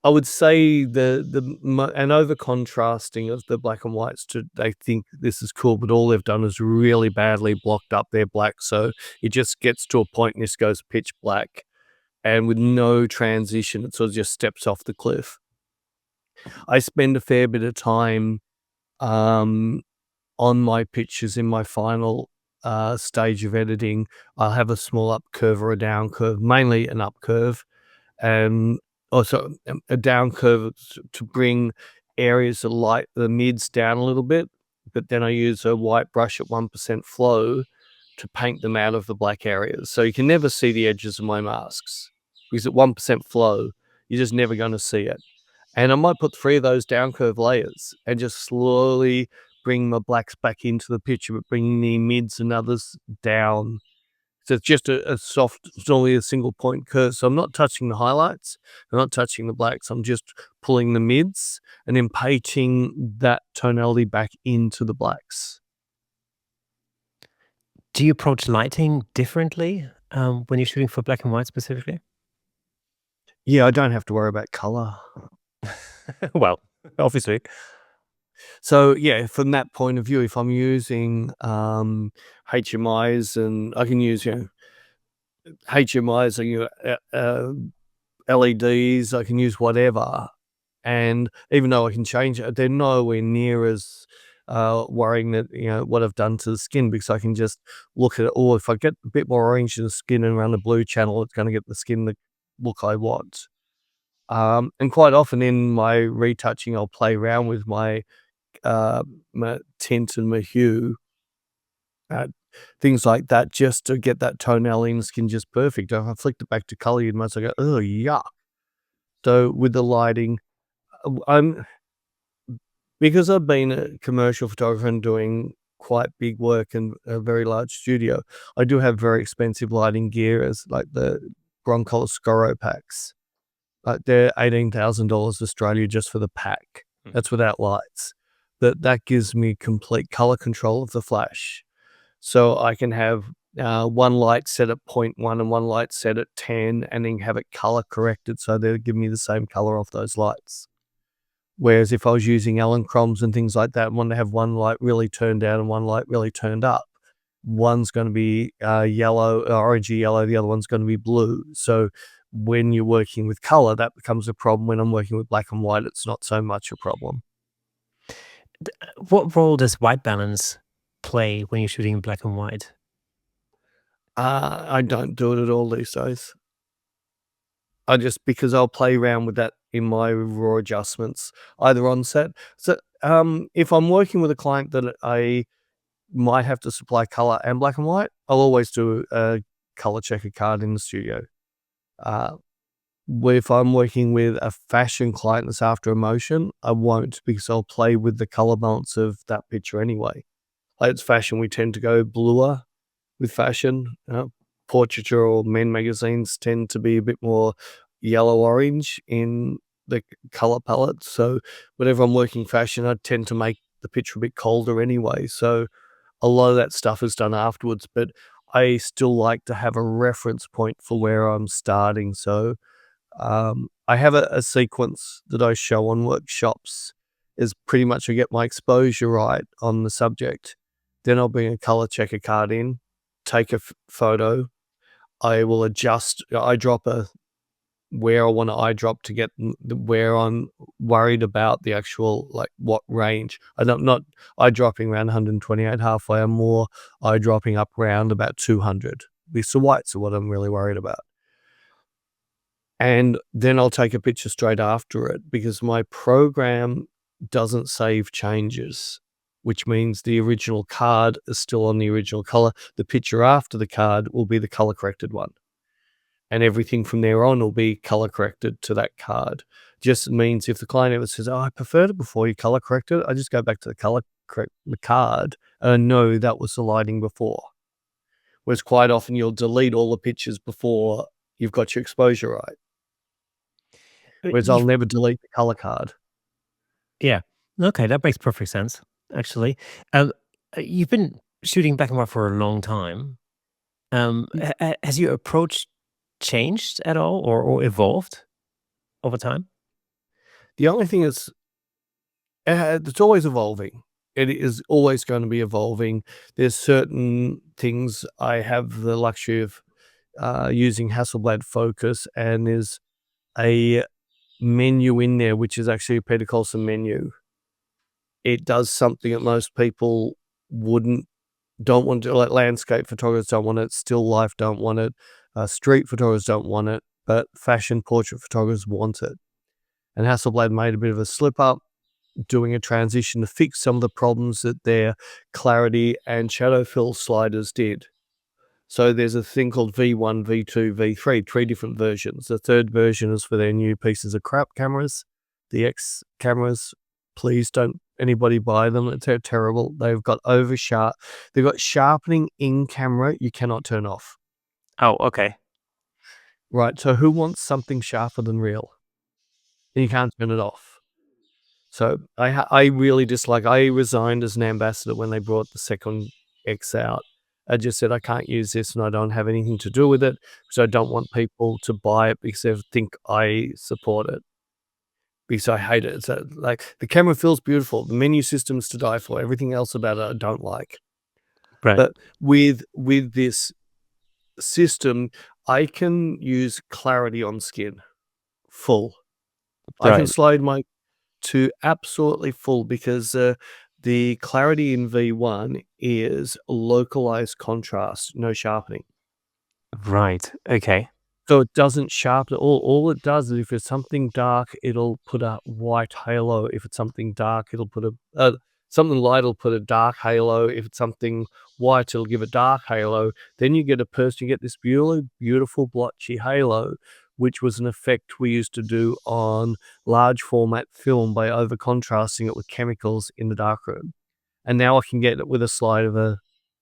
would say an over contrasting of the black and whites to, they think this is cool, but all they've done is really badly blocked up their black. So it just gets to a point and this goes pitch black, and with no transition, it sort of just steps off the cliff. I spend a fair bit of time um, on my pictures in my final stage of editing. I'll have a small up curve or a down curve, mainly an up curve, and also a down curve to bring areas of light, the mids down a little bit. But then I use a white brush at 1% flow to paint them out of the black areas. So you can never see the edges of my masks, because at 1% flow, you're just never going to see it. And I might put 3 of those down curve layers and just slowly bring my blacks back into the picture, but bringing the mids and others down So it's just a soft, it's only a single point curve. So I'm not touching the highlights, I'm not touching the blacks, I'm just pulling the mids and then painting that tonality back into the blacks. Do you approach lighting differently when you're shooting for black and white specifically? Yeah, I don't have to worry about color. Well, obviously. So yeah, from that point of view, if I'm using HMIs, and I can use, HMIs, LEDs, I can use whatever. And even though I can change it, they're nowhere near as worrying that, what I've done to the skin, because I can just look at it. Or if I get a bit more orange in the skin and around the blue channel, it's going to get the skin the look I want. And quite often in my retouching, I'll play around with my tint and my hue, uh, things like that, just to get that tonality in the skin just perfect. If I flicked it back to color, you must go, oh, yuck. So with the lighting, I'm because I've been a commercial photographer and doing quite big work in a very large studio, I do have very expensive lighting gear, as like the Broncolor Scoro packs. They're $18,000 Australia just for the pack. That's without lights. That gives me complete color control of the flash. So I can have one light set at 0.1 and one light set at 10, and then have it color corrected so they'll give me the same color off those lights. Whereas if I was using Allen chromes and things like that, and want to have one light really turned down and one light really turned up, one's going to be yellow, orangey yellow, the other one's going to be blue. So when you're working with color, that becomes a problem. When I'm working with black and white, it's not so much a problem. What role does white balance play when you're shooting in black and white? I don't do it at all these days. Because I'll play around with that in my raw adjustments, either on set. So, if I'm working with a client that I might have to supply color and black and white, I'll always do a color checker card in the studio. Uh, if I'm working with a fashion client that's after emotion, I won't, because I'll play with the color balance of that picture anyway. Like, it's fashion, we tend to go bluer with fashion. Portraiture or men magazines tend to be a bit more yellow-orange in the color palette. So whenever I'm working fashion, I tend to make the picture a bit colder anyway. So a lot of that stuff is done afterwards, but I still like to have a reference point for where I'm starting. So I have a sequence that I show on workshops. Is pretty much I get my exposure right on the subject. Then I'll bring a color checker card in, take a photo. I will adjust. I drop where I want to eye drop to get where I'm worried about the actual, like, what range. I'm not eye dropping around 128 halfway. I'm more eye dropping up around about 200. Because the whites are what I'm really worried about. And then I'll take a picture straight after it, because my program doesn't save changes, which means the original card is still on the original color. The picture after the card will be the color corrected one. And everything from there on will be color corrected to that card. Just means if the client ever says, oh, I preferred it before you color corrected, I just go back to the color correct the card and I know that was the lighting before. Whereas quite often you'll delete all the pictures before you've got your exposure right. Whereas I'll You've never delete the color card. Yeah. Okay, that makes perfect sense, actually. Um, you've been shooting black and white for a long time. Has your approach changed at all, or evolved over time? The only thing is, it's always evolving. It is always going to be evolving. There's certain things I have the luxury of using Hasselblad focus, and there's a menu in there which is actually a Peter Coulson menu. It does something that most people wouldn't don't want to, like landscape photographers don't want it, still life don't want it, street photographers don't want it, but fashion portrait photographers want it. And Hasselblad made a bit of a slip up, doing a transition to fix some of the problems that their clarity and shadow fill sliders did. So there's a thing called V1, V2, V3, three different versions. The third version is for their new pieces of crap cameras. The X cameras, please don't anybody buy them. They're terrible. They've got They've got sharpening in camera you cannot turn off. Oh, okay. right? So who wants something sharper than real? And you can't turn it off. So I really dislike. I resigned as an ambassador when they brought the second X out. I just said I can't use this, and I don't have anything to do with it, because I don't want people to buy it because they think I support it. Because I hate it. So, like, the camera feels beautiful. The menu system's to die for. Everything else about it I don't like. Right. But with this system, I can use clarity on skin full. I can Right. slide my to absolutely full, because the clarity in V1 is localized contrast, no sharpening. Right. Okay. So it doesn't sharpen all it does is if it's something dark, it'll put a white halo. If it's something dark, it'll put a something light, it'll put a dark halo. If it's something white, it'll give a dark halo. Then you get you get this beautiful blotchy halo, which was an effect we used to do on large format film by over contrasting it with chemicals in the darkroom. And now I can get it with a slide of a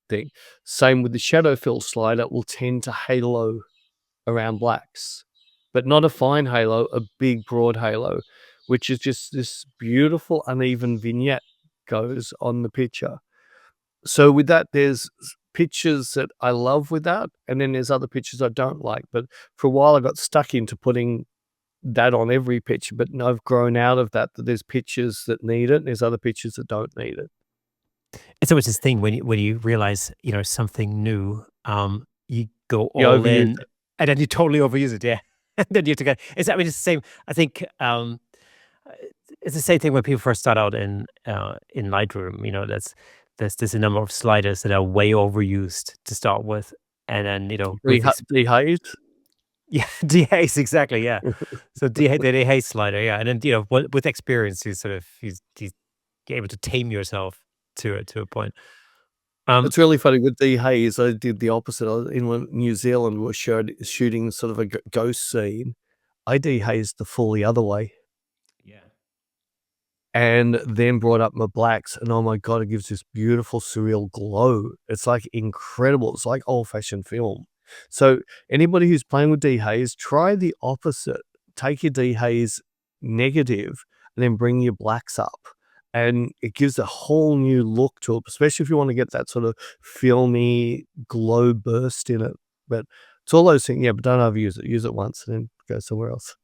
thing. Same with the shadow fill slider, it will tend to halo around blacks, but not a fine halo, a big broad halo, which is just this beautiful uneven vignette goes on the picture. So with that, there's pictures that I love with that, and then there's other pictures I don't like. But for a while, I got stuck into putting that on every picture, but I've grown out of that. That there's pictures that need it, and there's other pictures that don't need it. It's always this thing when you realize, something new, you go You all overuse in it. and then you totally overuse it, yeah. And then you have to get I mean, it's the same. I think, uh, it's the same thing when people first start out in Lightroom, there's a number of sliders that are way overused to start with, and then, with Dehaze. yeah, dehaze, exactly, yeah. So the dehaze slider, yeah, and then, with experience, you're able to tame yourself to a point. Um It's really funny with the haze, I did the opposite. I was in New Zealand, we were shooting sort of a ghost scene. I dehazed the full the other way, Yeah. and then brought up my blacks, and oh my god, it gives this beautiful surreal glow. It's, like, incredible. It's like old-fashioned film. So, anybody who's playing with dehaze, try the opposite. Take your dehaze negative, and then bring your blacks up, and it gives a whole new look to it, especially if you wanna get that sort of filmy glow burst in it. But it's all those things, yeah, but don't overuse it. Use it once and then go somewhere else.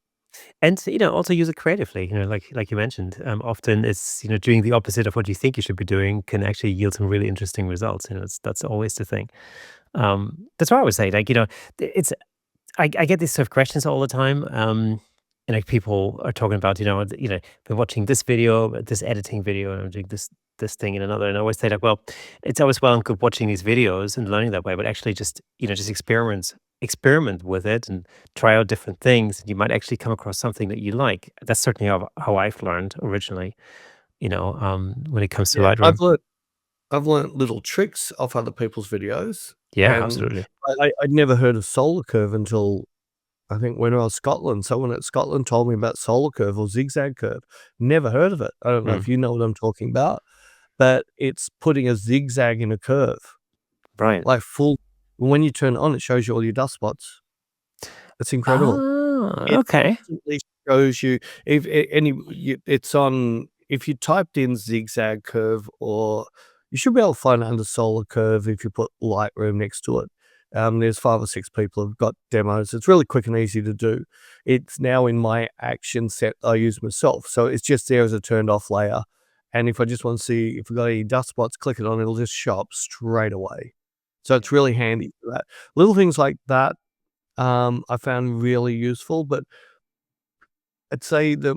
And, also use it creatively, like you mentioned. Often it's, doing the opposite of what you think you should be doing can actually yield some really interesting results. That's always the thing. That's why I would say, like, it's I get these sort of questions all the time. And like people are talking about, been watching this video, this editing video, and I'm doing this thing and another. And I always say like, well, it's always well and good watching these videos and learning that way, but actually just, just experiment with it and try out different things. And you might actually come across something that you like. That's certainly how I've learned originally, when it comes to Yeah, Lightroom. I've learnt little tricks off other people's videos, Yeah, and absolutely. I'd never heard of solar curve until I think when I was Scotland. Someone at Scotland told me about solar curve or zigzag curve. Never heard of it. I don't know if Mm, you know what I'm talking about, but it's putting a zigzag in a curve, right. like full when you turn it on, it shows you all your dust spots. It's incredible. Ah, It okay. instantly shows you if any it's on if you typed in zigzag curve, or you should be able to find it under solar curve if you put Lightroom next to it. There's 5 or 6 people who've got demos. It's really quick and easy to do. It's now in my action set I use myself, so it's just there as a turned off layer, and if I just want to see if we've got any dust spots, click it on, it'll just show up straight away. So it's really handy for that. Little things like that, I found really useful, but I'd say the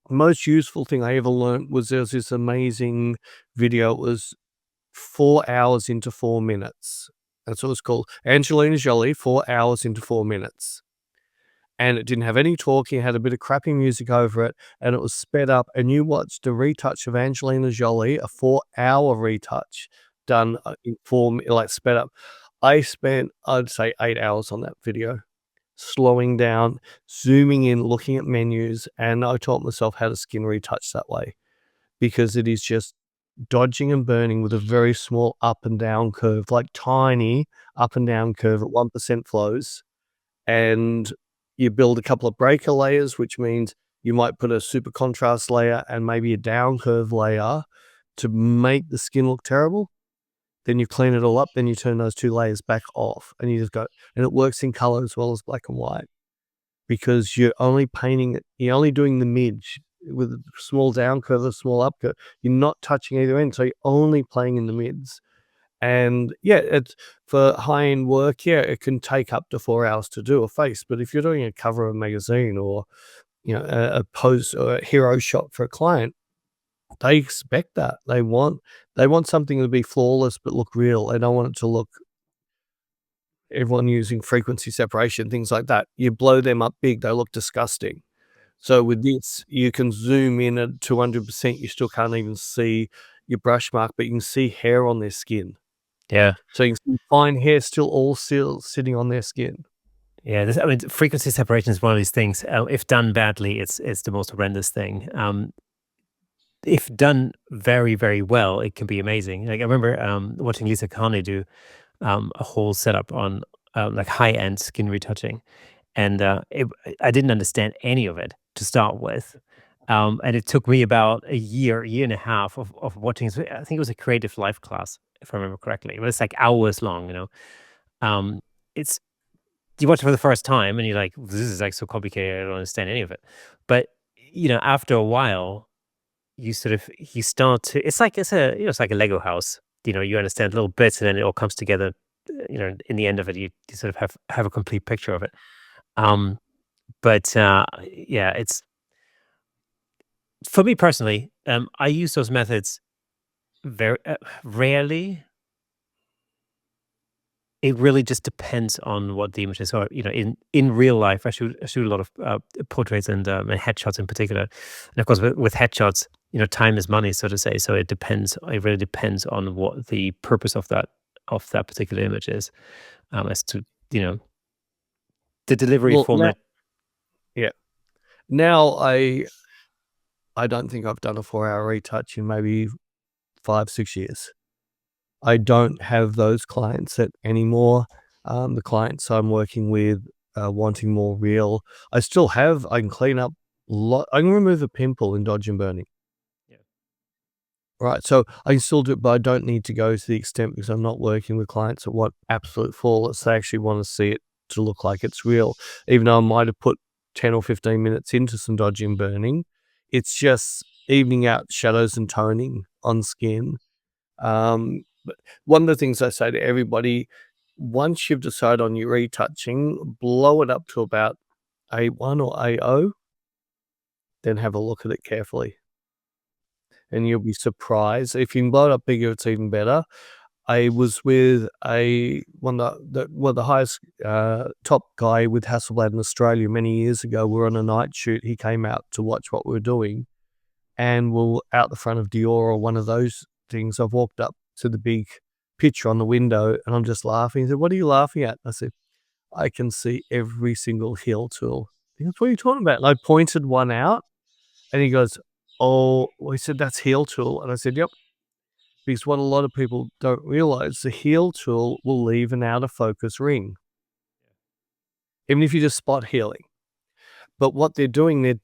most useful thing I ever learned was there was this amazing video. It was 4 hours into 4 minutes. That's what it's called. Angelina Jolie, 4 hours into 4 minutes. And it didn't have any talking, it had a bit of crappy music over it, and it was sped up, and you watched a retouch of Angelina Jolie, a 4-hour retouch done, in 4 like, sped up. I spent, I'd say, 8 hours on that video, slowing down, zooming in, looking at menus, and I taught myself how to skin retouch that way, because it is just dodging and burning with a very small up and down curve, like tiny up and down curve at 1% flows. And you build a couple of breaker layers, which means you might put a super contrast layer and maybe a down curve layer to make the skin look terrible. Then you clean it all up, then you turn those 2 layers back off, and you just go, and it works in color as well as black and white, because you're only painting it, you're only doing the midge with a small down curve, a small up curve. You're not touching either end, so you're only playing in the mids. And yeah, it's for high-end work, yeah, it can take up to 4 hours to do a face, but if you're doing a cover of a magazine or, a pose or a hero shot for a client, they expect that. They want something to be flawless but look real. They don't want it to look everyone using frequency separation, things like that. You blow them up big, they look disgusting. So with this, you can zoom in at 200%, you still can't even see your brush mark, but you can see hair on their skin. Yeah. So you can see fine hair still sitting on their skin. Yeah, I mean, frequency separation is one of these things. If done badly, it's the most horrendous thing. If done very, very well, it can be amazing. Like I remember watching Lisa Conley do a whole setup on like high end skin retouching, and I didn't understand any of it to start with. And it took me about a year and a half of watching. I think it was a creative life class, if I remember correctly. It was like hours long. Um, it's you watch it for the first time and you're like, this is like so complicated. I don't understand any of it. But after a while, you start to. It's like a Lego house. You understand little bits, and then it all comes together. In the end of it, you sort of have a complete picture of it. Um, but yeah, it's for me personally. I use those methods very rarely. It really just depends on what the image is. Or in real life, I shoot a lot of portraits and headshots in particular. And of course, with headshots, time is money, so to say. So it depends. It really depends on what the purpose of that particular image is, as to you know the delivery Well, now format. yeah. Now I don't think I've done a 4-hour retouch in maybe 5, 6 years. I don't have those clients anymore. The clients I'm working with are wanting more real. I still have I can clean up I can remove a pimple in dodge and burning. Yeah. Right, so I can still do it, but I don't need to go to the extent because I'm not working with clients that want absolute flawless. They actually wanna see it to look like it's real. Even though I might have put 10 or 15 minutes into some dodge and burning, it's just evening out shadows and toning on skin. But one of the things I say to everybody, once you've decided on your retouching, blow it up to about A1 or A0, then have a look at it carefully, and you'll be surprised. If you can blow it up bigger, it's even better. I was with one of the highest top guy with Hasselblad in Australia many years ago. We were on a night shoot. He came out to watch what we were doing, and we're out the front of Dior or one of those things. I've walked up to the big picture on the window and I'm just laughing. He said, "What are you laughing at?" I said, "I can see every single heel tool." He goes, "What are you talking about?" And I pointed one out and he goes, "Oh," well, he said, "That's heel tool." And I said, "Yep." Because what a lot of people don't realize, the heel tool will leave an out of focus ring, even if you just spot healing. But what they're doing it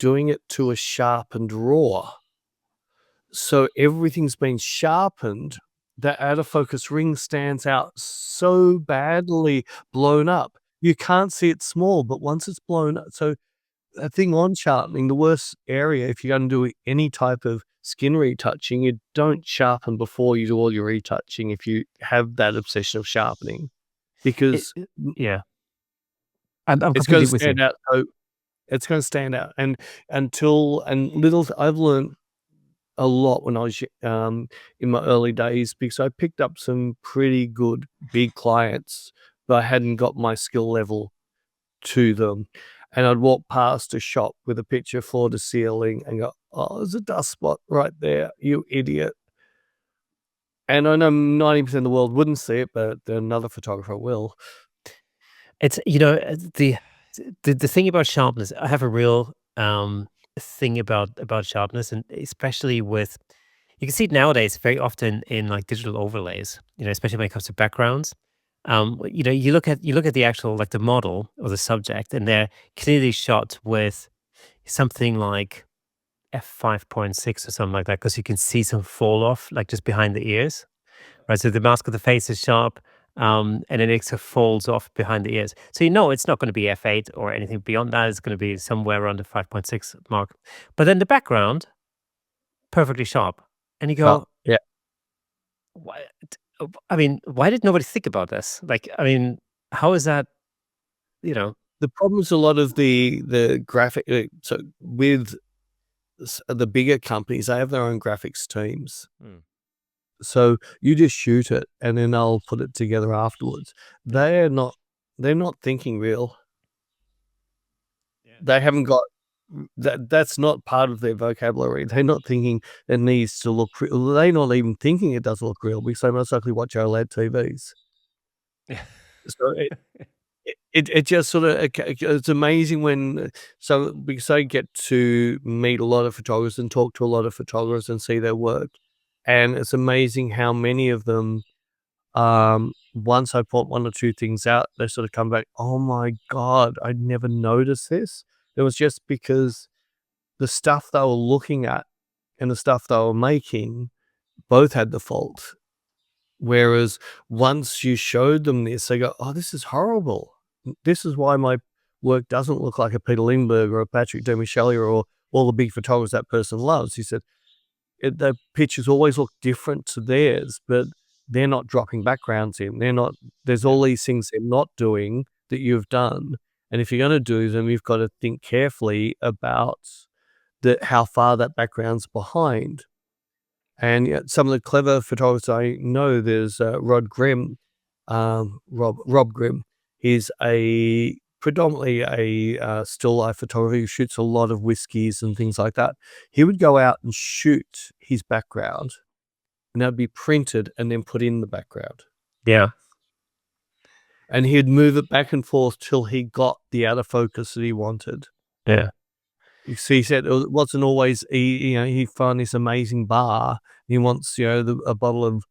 to a sharpened raw. So everything's been sharpened. That out of focus ring stands out so badly blown up. You can't see it small, but once it's blown up, so a thing on sharpening, the worst area if you're gonna do any type of skin retouching, you don't sharpen before you do all your retouching if you have that obsession of sharpening, It, because it- yeah, I'm it's completely gonna with you. stand out. So it's gonna stand out, and little I've learned a lot when I was in my early days, because I picked up some pretty good big clients, but I hadn't got my skill level to them. And I'd walk past a shop with a picture floor to ceiling and go, "Oh, there's a dust spot right there, you idiot." And I know 90% of the world wouldn't see it, but another photographer will. It's the thing about sharpness. I have a real thing about sharpness, and especially with You can see it nowadays very often in like digital overlays, especially when it comes to backgrounds. You look at the actual like the model or the subject, and they're clearly shot with something like f5.6 or something like that, because you can see some fall off like just behind the ears, right? So the mask of the face is sharp, and then it sort of folds off behind the ears. So it's not going to be f8 or anything beyond that. It's going to be somewhere around the 5.6 mark. But then the background perfectly sharp, and you But go, yeah, why? I mean, why did nobody think about this? Like, I mean, how is that? You know, the problem is a lot of the graphic so with the bigger companies, they have their own graphics teams. Mm, So you just shoot it and then they'll put it together afterwards. yeah, They're not thinking real. yeah, They haven't got that's not part of their vocabulary. They're not thinking it needs to look real. They're not even thinking it doesn't look real because they most likely watch OLED TVs. yeah, So it just sort of it's amazing when so because I get to meet a lot of photographers and talk to a lot of photographers and see their work, and it's amazing how many of them, once I point 1 or 2 things out, they sort of come back, "Oh my god, I never noticed this." It was just because the stuff they were looking at and the stuff they were making both had the fault. Whereas once you showed them this, they go, "Oh, this is horrible. This is why my work doesn't look like a Peter Lindbergh or a Patrick Demichelis or all the big photographers that person loves." He said, "The pictures always look different to theirs, but they're not dropping backgrounds in. They're not there's yeah. all these things they're not doing that you've done, and if you're gonna do them, you've got to think carefully about how far that background's behind." And, yeah, some of the clever photographers I know, there's, Rob Grimm. He's a predominantly a, still life photographer who shoots a lot of whiskies and things like that. He would go out and shoot his background, and that'd be printed and then put in the background. Yeah, And he'd move it back and forth till he got the out of focus that he wanted. yeah. You see, he said it wasn't always he found this amazing bar. He wants, a bottle of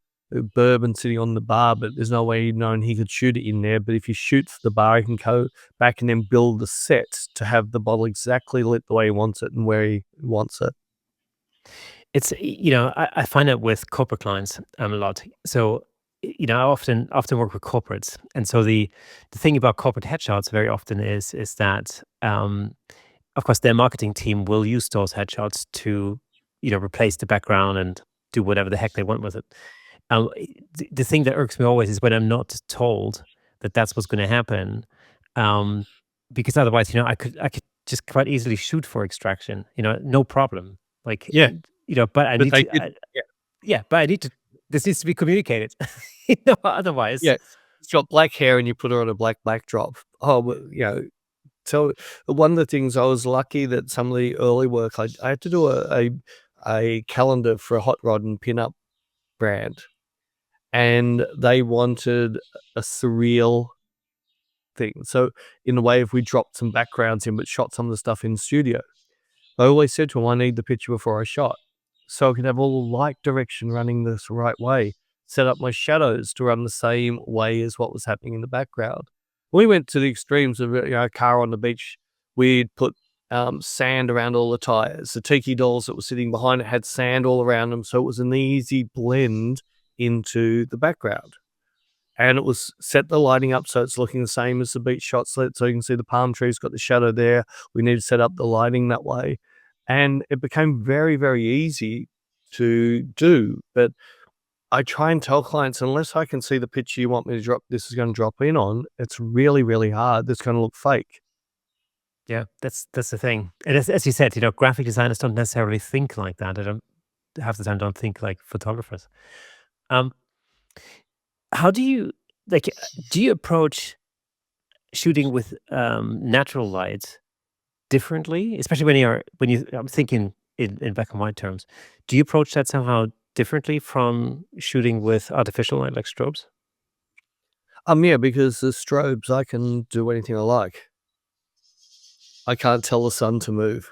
bourbon sitting on the bar, but there's no way he'd known he could shoot it in there. But if he shoots the bar, he can go back and then build the set to have the bottle exactly lit the way he wants it and where he wants it. I find it with corporate clients a lot. So, I often work with corporates, and so the thing about corporate headshots very often is that of course their marketing team will use those headshots to replace the background and do whatever the heck they want with it. The thing that irks me always is when I'm not told that that's what's going to happen, um, because otherwise, I could just quite easily shoot for extraction, no problem. Like, Yeah, but I but need they to, did. Yeah, yeah, but I need to. This needs to be communicated, otherwise, yeah. She's got black hair and you put her on a black backdrop. Oh, well, so one of the things I was lucky that some of the early work I had to do a calendar for a hot rod and pin up brand, and they wanted a surreal thing. So in a way, if we dropped some backgrounds in but shot some of the stuff in studio, I always said to him, "I need the picture before I shot, so I could have all the light direction running this right way, set up my shadows to run the same way as what was happening in the background." We went to the extremes of, a car on the beach. We'd put, sand around all the tires. The tiki dolls that were sitting behind it had sand all around them, so it was an easy blend into the background. And it was set the lighting up so it's looking the same as the beach shot, so you can see the palm trees got the shadow there. We need to set up the lighting that way. And it became very, very easy to do. But I try and tell clients, unless I can see the picture you want me to drop, this is going to drop in on, it's really, really hard. It's going to look fake. yeah, that's the thing. And as you said, graphic designers don't necessarily think like that. They don't half the time don't think like photographers. Um, how do you like? Do you approach shooting with natural light differently, especially when you I'm thinking in black and white terms. Do you approach that somehow differently from shooting with artificial light like strobes? Yeah, because the strobes, I can do anything I like. I can't tell the sun to move.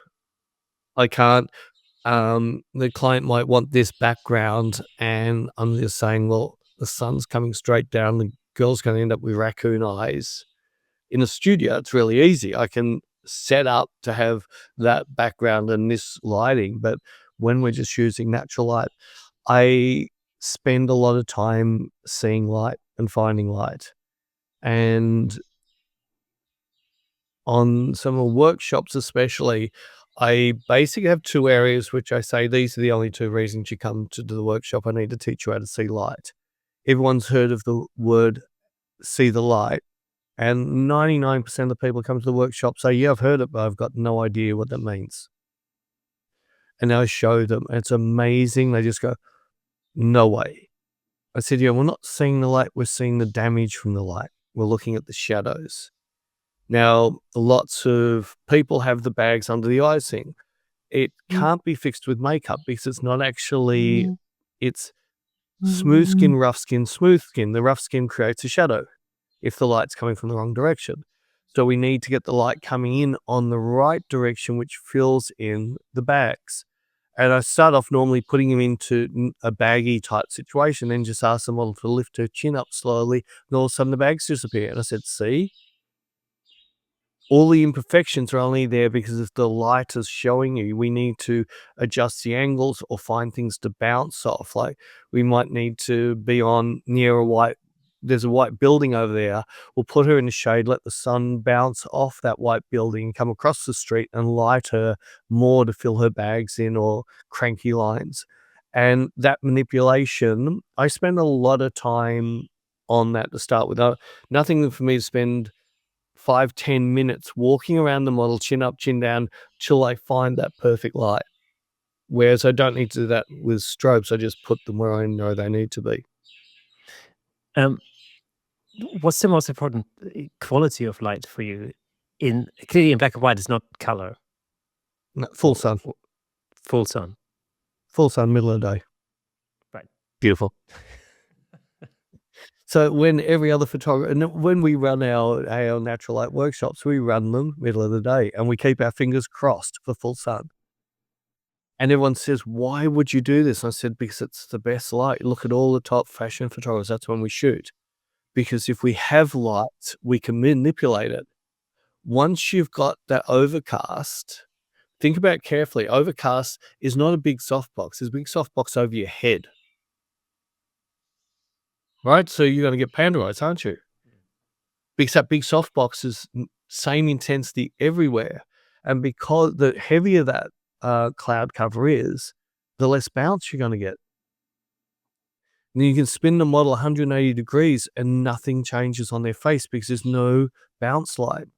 I can't. the client might want this background, and I'm just saying, well, the sun's coming straight down, the girl's going to end up with raccoon eyes. In a studio, it's really easy. I can set up to have that background and this lighting, but when we're just using natural light, I spend a lot of time seeing light and finding light. And on some of the workshops especially, I basically have 2 areas which I say, these are the only 2 reasons you come to do the workshop. I need to teach you how to see light. Everyone's heard of the word "see the light," and 99% of the people who come to the workshop say, "Yeah, I've heard it, but I've got no idea what that means." And I show them, and it's amazing. They just go, "No way." I said, "Yeah, we're not seeing the light, we're seeing the damage from the light. We're looking at the shadows." Now, lots of people have the bags under the eyes thing. It can't be fixed with makeup because it's not actually, it's smooth skin, rough skin, smooth skin. The rough skin creates a shadow if the light's coming from the wrong direction. So we need to get the light coming in on the right direction, which fills in the bags. And I start off normally putting them into a baggy type situation, then just ask the model to lift her chin up slowly, and all of a sudden the bags disappear. And I said, see? All the imperfections are only there because if the light is showing you, we need to adjust the angles or find things to bounce off. Like we might need to be on near a white, there's a white building over there. We'll put her in the shade, let the sun bounce off that white building, come across the street and light her more to fill her bags in, or cranky lines. And that manipulation, I spend a lot of time on that to start with. Nothing for me to spend 5-10 minutes walking around the model, chin up, chin down, till I find that perfect light. Whereas I don't need to do that with strobes. I just put them where I know they need to be. Um, what's the most important quality of light for you? Clearly in black and white, it's not color. No, full sun, Full sun. middle of the day. Right. Beautiful. So when every other photographer, and when we run our natural light workshops, we run them middle of the day, and we keep our fingers crossed for full sun. And everyone says, "Why would you do this?" I said, "Because it's the best light. Look at all the top fashion photographers. That's when we shoot. Because if we have light, we can manipulate it. Once you've got that overcast, think about it carefully. Overcast is not a big softbox. There's a big softbox over your head. Right? So you're going to get panda eyes, aren't you? Because that big softbox is same intensity everywhere. And because the heavier that cloud cover is, the less bounce you're going to get. And you can spin the model 180 degrees and nothing changes on their face because there's no bounce light.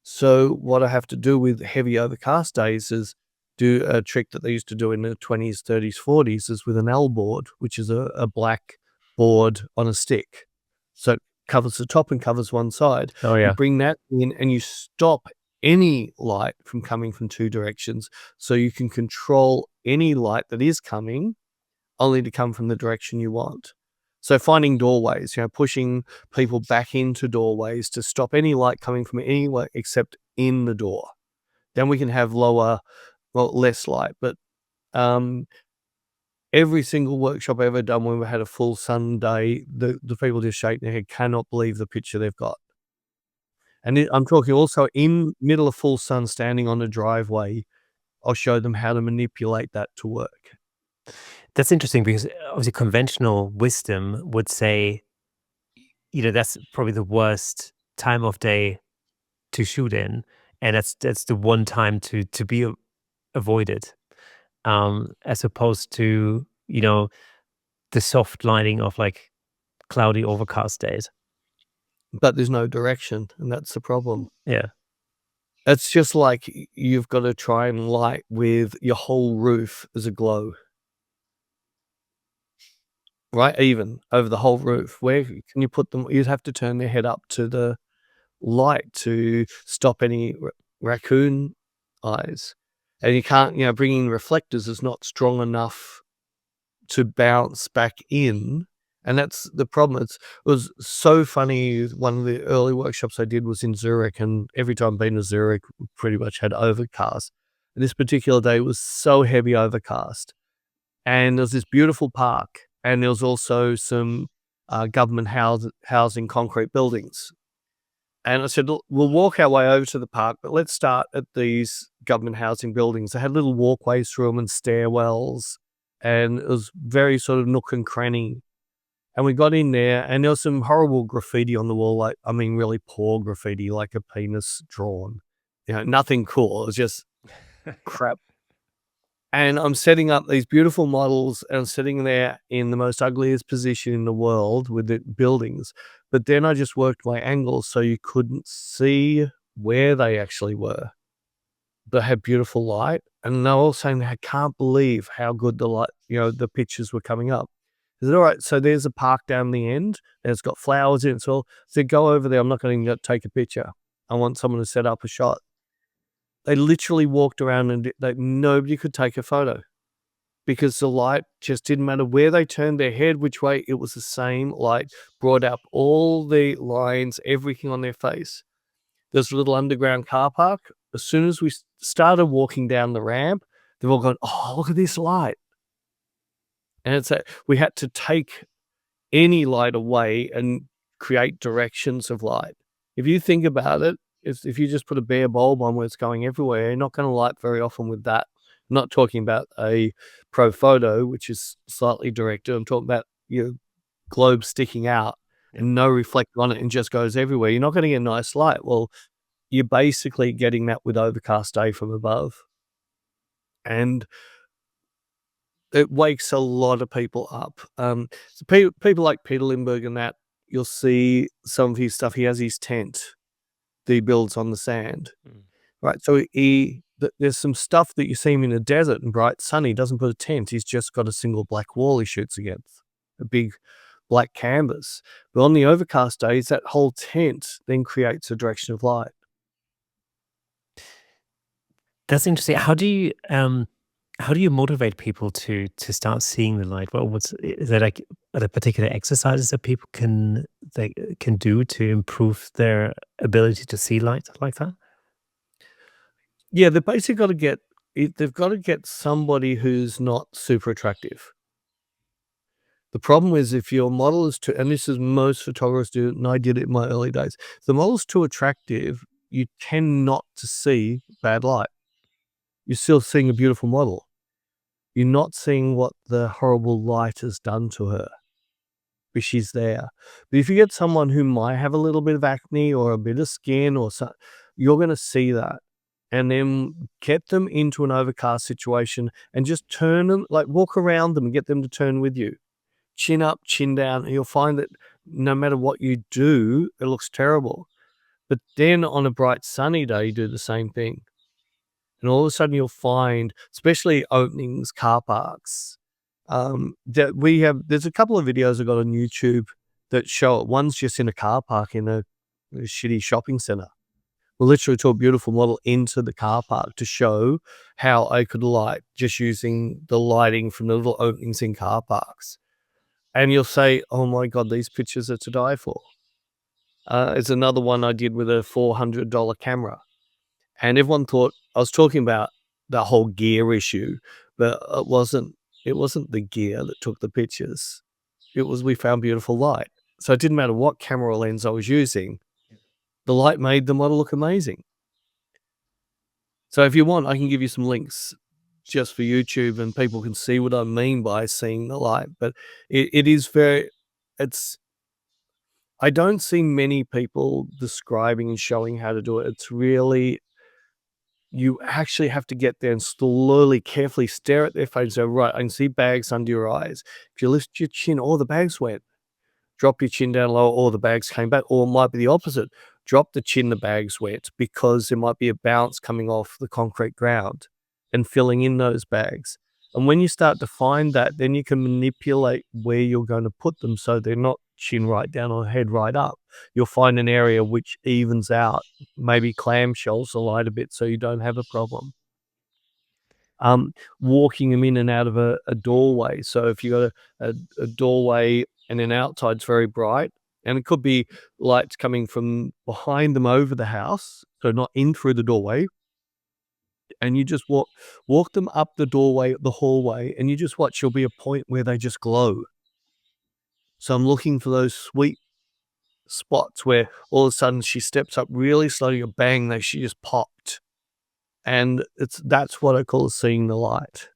So what I have to do with heavy overcast days is do a trick that they used to do in the 20s, 30s, 40s, is with an L board, which is a black board on a stick. So it covers the top and covers one side. Oh, You yeah. bring that in and you stop any light from coming from 2 directions. So you can control any light that is coming only to come from the direction you want. So finding doorways, pushing people back into doorways to stop any light coming from anywhere except in the door. Then we can have less light. But every single workshop I've ever done when we had a full sun day, the people just shake their head, cannot believe the picture they've got. And I'm talking also in middle of full sun, standing on a driveway, I'll show them how to manipulate that to work. That's interesting because obviously conventional wisdom would say, that's probably the worst time of day to shoot in, and that's the one time to be avoided, as opposed to the soft lighting of like cloudy, overcast days. But there's no direction, and that's the problem. Yeah. It's just like you've got to try and light with your whole roof as a glow. Right? Even over the whole roof. Where can you put them? You'd have to turn their head up to the light to stop any raccoon eyes. And you can't, bringing reflectors is not strong enough to bounce back in. And that's the problem. It was so funny. One of the early workshops I did was in Zurich, and every time I've been to Zurich, we pretty much had overcast. And this particular day was so heavy overcast. And there was this beautiful park, and there was also some government housing concrete buildings. And I said, "Look, we'll walk our way over to the park, but let's start at these government housing buildings." They had little walkways through them and stairwells, and it was very sort of nook and cranny. And we got in there, and there was some horrible graffiti on the wall, like, I mean, really poor graffiti, like a penis drawn. Nothing cool. It was just crap. And I'm setting up these beautiful models, and I'm sitting there in the most ugliest position in the world with the buildings. But then I just worked my angles so you couldn't see where they actually were. They had beautiful light, and they were all saying, "I can't believe how good the light, the pictures were coming up." I said, "All right, so there's a park down the end, and it's got flowers in it." So I said, "Go over there. I'm not going to take a picture. I want someone to set up a shot." They literally walked around, and nobody could take a photo because the light just didn't matter where they turned their head, which way, it was the same light, brought up all the lines, everything on their face. There's a little underground car park. As soon as we started walking down the ramp, they've all gone, "Oh, look at this light." And it's we had to take any light away and create directions of light. If you think about it, if you just put a bare bulb on where it's going everywhere, you're not going to light very often with that. I'm not talking about a pro photo, which is slightly directed. I'm talking about your globe sticking out and no reflector on it and just goes everywhere. You're not going to get nice light. Well, you're basically getting that with overcast day from above. And it wakes a lot of people up. So people like Peter Lindbergh and that, you'll see some of his stuff. He has his tent that he builds on the sand, right? So there's some stuff that you see him in a desert and bright sunny. He doesn't put a tent. He's just got a single black wall he shoots against, a big black canvas. But on the overcast days, that whole tent then creates a direction of light. That's interesting. How do you motivate people to start seeing the light? Is there like are there particular exercises that people can do to improve their ability to see light like that? Yeah, they've basically got to they've got to get somebody who's not super attractive. The problem is if your model is too, and this is most photographers do, and I did it in my early days, if the model's too attractive, you tend not to see bad light. You're still seeing a beautiful model. You're not seeing what the horrible light has done to her, but she's there. But if you get someone who might have a little bit of acne or a bit of skin or something, you're going to see that. And then get them into an overcast situation and just turn them, like walk around them and get them to turn with you. Chin up, chin down, and you'll find that no matter what you do, it looks terrible. But then on a bright sunny day, you do the same thing. And all of a sudden you'll find, especially openings, car parks, that there's a couple of videos I got on YouTube that show it. One's just in a car park in a shitty shopping center. We literally took a beautiful model into the car park to show how I could light just using the lighting from the little openings in car parks. And you'll say, "Oh my God, these pictures are to die for." It's another one I did with a $400 camera. And everyone thought I was talking about the whole gear issue, but it wasn't the gear that took the pictures. It was we found beautiful light. So it didn't matter what camera lens I was using, the light made the model look amazing. So if you want, I can give you some links just for YouTube and people can see what I mean by seeing the light. But it is I don't see many people describing and showing how to do it. It's really, you actually have to get there and slowly, carefully stare at their face and say, "Right, I can see bags under your eyes." If you lift your chin, oh, the bag's wet. Drop your chin down low, or the bags came back. Or it might be the opposite. Drop the chin, the bag's wet, because there might be a bounce coming off the concrete ground and filling in those bags. And when you start to find that, then you can manipulate where you're going to put them so they're not chin right down or head right up. You'll find an area which evens out, maybe clamshells the light a bit so you don't have a problem. Walking them in and out of a doorway. So if you got a doorway and then outside's very bright, and it could be lights coming from behind them over the house, so not in through the doorway, and you just walk them up the doorway, the hallway, and you just watch. There'll be a point where they just glow. So I'm looking for those sweet spots where all of a sudden she steps up really slowly, or bang, she just popped. And that's what I call seeing the light.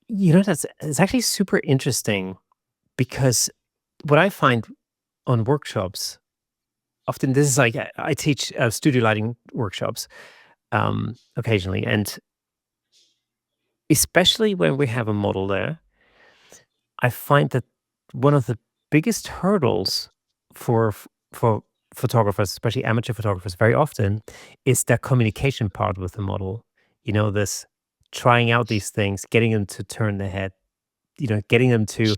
That's it's actually super interesting because what I find on workshops, often this is like I teach studio lighting workshops occasionally, and especially when we have a model there, I find that one of the biggest hurdles for photographers, especially amateur photographers, very often is that communication part with the model. This trying out these things, getting them to turn their head, getting them to,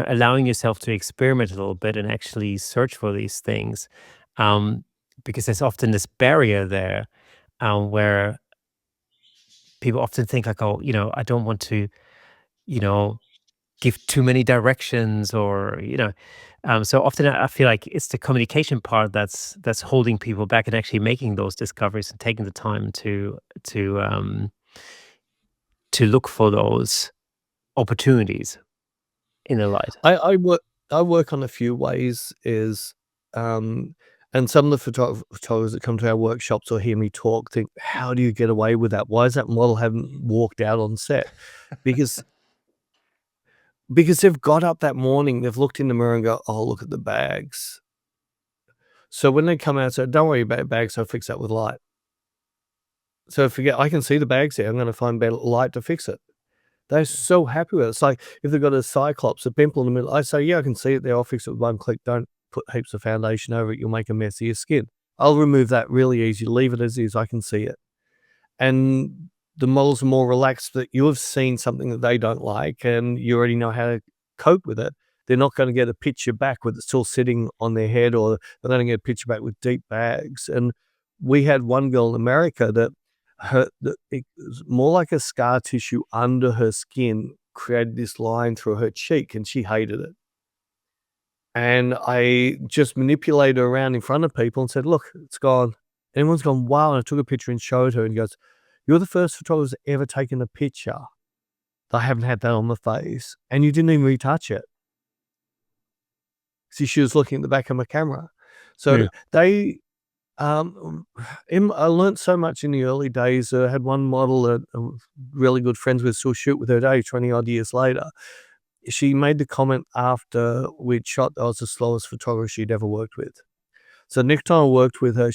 allowing yourself to experiment a little bit and actually search for these things. Um, because there's often this barrier there where people often think like, oh, I don't want to, you know, give too many directions or so often I feel like it's the communication part that's holding people back and actually making those discoveries and taking the time to look for those opportunities in the light. I I work I work on a few ways is, um and some of the photographers that come to our workshops or hear me talk think, "How do you get away with that? Why is that model haven't walked out on set?" Because they've got up that morning, they've looked in the mirror and go, "Oh, look at the bags." So when they come out, say, "Don't worry about bags, I'll fix that with light." So forget, I can see the bags there, I'm gonna find better light to fix it. They're so happy with it. It's like if they've got a cyclops, a pimple in the middle, I say, "Yeah, I can see it there. I'll fix it with one click. Don't put heaps of foundation over it. You'll make a mess of your skin. I'll remove that really easy. Leave it as is. I can see it." And the models are more relaxed that you have seen something that they don't like and you already know how to cope with it. They're not going to get a picture back with it still sitting on their head, or they're going to get a picture back with deep bags. And we had one girl in America that it was more like a scar tissue under her skin created this line through her cheek, and she hated it. And I just manipulated her around in front of people and said, "Look, it's gone." Everyone's gone, "Wow." And I took a picture and showed her and goes, "You're the first photographer that's ever taken a picture that I haven't had that on the face, and you didn't even retouch it." See, she was looking at the back of my camera. Yeah. So they, um, I learned so much in the early days. I had one model that I'm really good friends with, still shoot with her today, 20 odd years later. She made the comment after we'd shot that I was the slowest photographer she'd ever worked with. So next time I worked with her,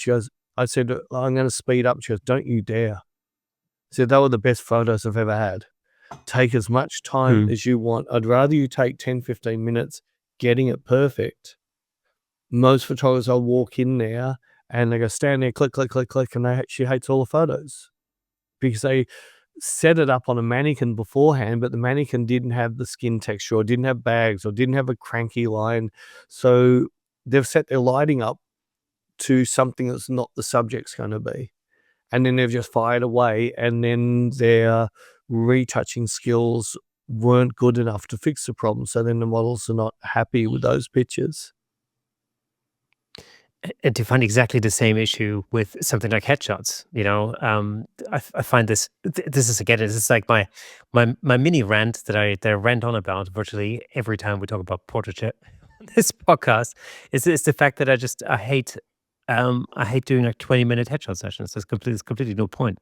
I said, "I'm going to speed up." She goes, "Don't you dare." I said, "They were the best photos I've ever had. Take as much time Mm. as you want. I'd rather you take 10, 15 minutes getting it perfect." Most photographers, I'll walk in there and they go, "Stand there, click, click, click, click." And she hates all the photos because they set it up on a mannequin beforehand, but the mannequin didn't have the skin texture or didn't have bags or didn't have a cranky line. So they've set their lighting up to something that's not the subject's going to be. And then they've just fired away, and then their retouching skills weren't good enough to fix the problem. So then the models are not happy with those pictures. And to find exactly the same issue with something like headshots, I find this is again, this is like my mini rant that I rant on about virtually every time we talk about portraiture on this podcast. Is the fact that I hate doing like 20-minute headshot sessions. There's completely no point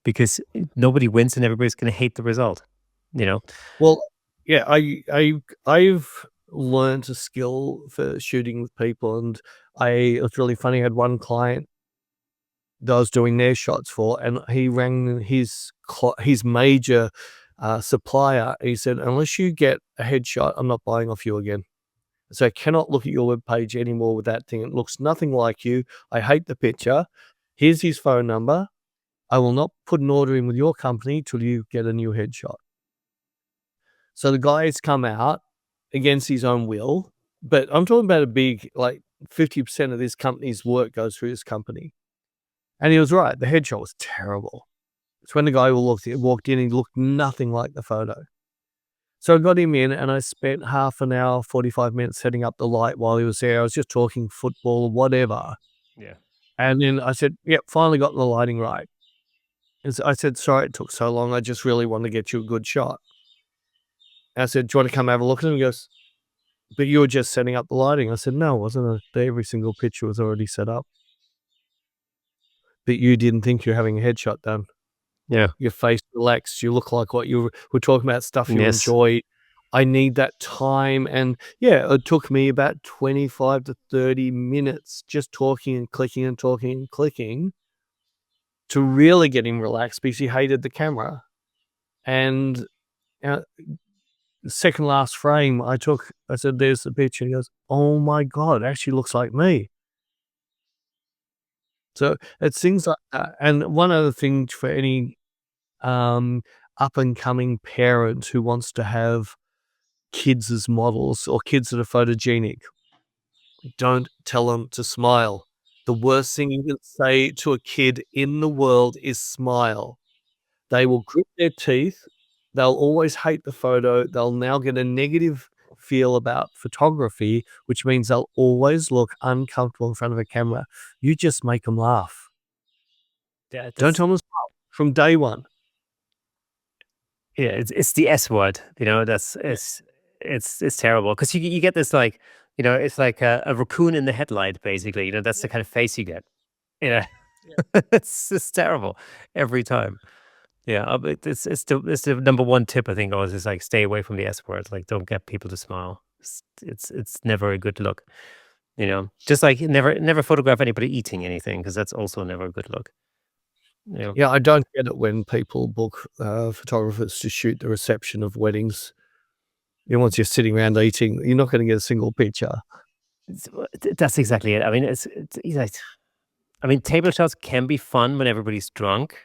because nobody wins and everybody's going to hate the result. You know, Well, yeah, I've learned a skill for shooting with people, and it was really funny. I had one client that I was doing their shots for, and he rang his major supplier. He said, "Unless you get a headshot, I'm not buying off you again. So I cannot look at your webpage anymore with that thing. It looks nothing like you. I hate the picture. Here's his phone number. I will not put an order in with your company till you get a new headshot." So the guy's come out against his own will, but I'm talking about a big, like 50% of this company's work goes through this company. And he was right. The headshot was terrible. It's when the guy walked in, he looked nothing like the photo. So I got him in and I spent half an hour, 45 minutes setting up the light while he was there. I was just talking football, whatever. yeah. And then I said, "Yep, finally got the lighting right." I said, "Sorry it took so long. I just really want to get you a good shot." And I said, "Do you want to come have a look at him?" He goes, "But you were just setting up the lighting." I said, "No, it wasn't. Every single picture was already set up. But you didn't think you're having a headshot done. Yeah. Your face relaxed. You look like what you were talking about stuff you Yes. enjoy. I need that time." And yeah, it took me about 25 to 30 minutes just talking and clicking and talking and clicking to really get him relaxed because he hated the camera. And uh, the second last frame I said, "There's the picture." He goes, "Oh my God, it actually looks like me." So it's things like that. And one other thing for any um, up and coming parent who wants to have kids as models or kids that are photogenic, don't tell them to smile. The worst thing you can say to a kid in the world is smile. They will grit their teeth. They'll always hate the photo. They'll now get a negative feel about photography, which means they'll always look uncomfortable in front of a camera. You just make them laugh. Yeah, Don't that's tell them to smile from day one. yeah, it's the S word, that's Yeah, it's terrible because you get this like, it's like a raccoon in the headlight, basically. That's yeah, the kind of face you get. You know, yeah. it's just terrible every time. Yeah, but it's the number one tip I think always is like stay away from the S word. Like don't get people to smile. It's never a good look. Just like never photograph anybody eating anything because that's also never a good look. You know, Yeah, I don't get it when people book, photographers to shoot the reception of weddings. Once you're sitting around eating, you're not gonna get a single picture. that's exactly it. I mean, it's like, I mean, table shots can be fun when everybody's drunk.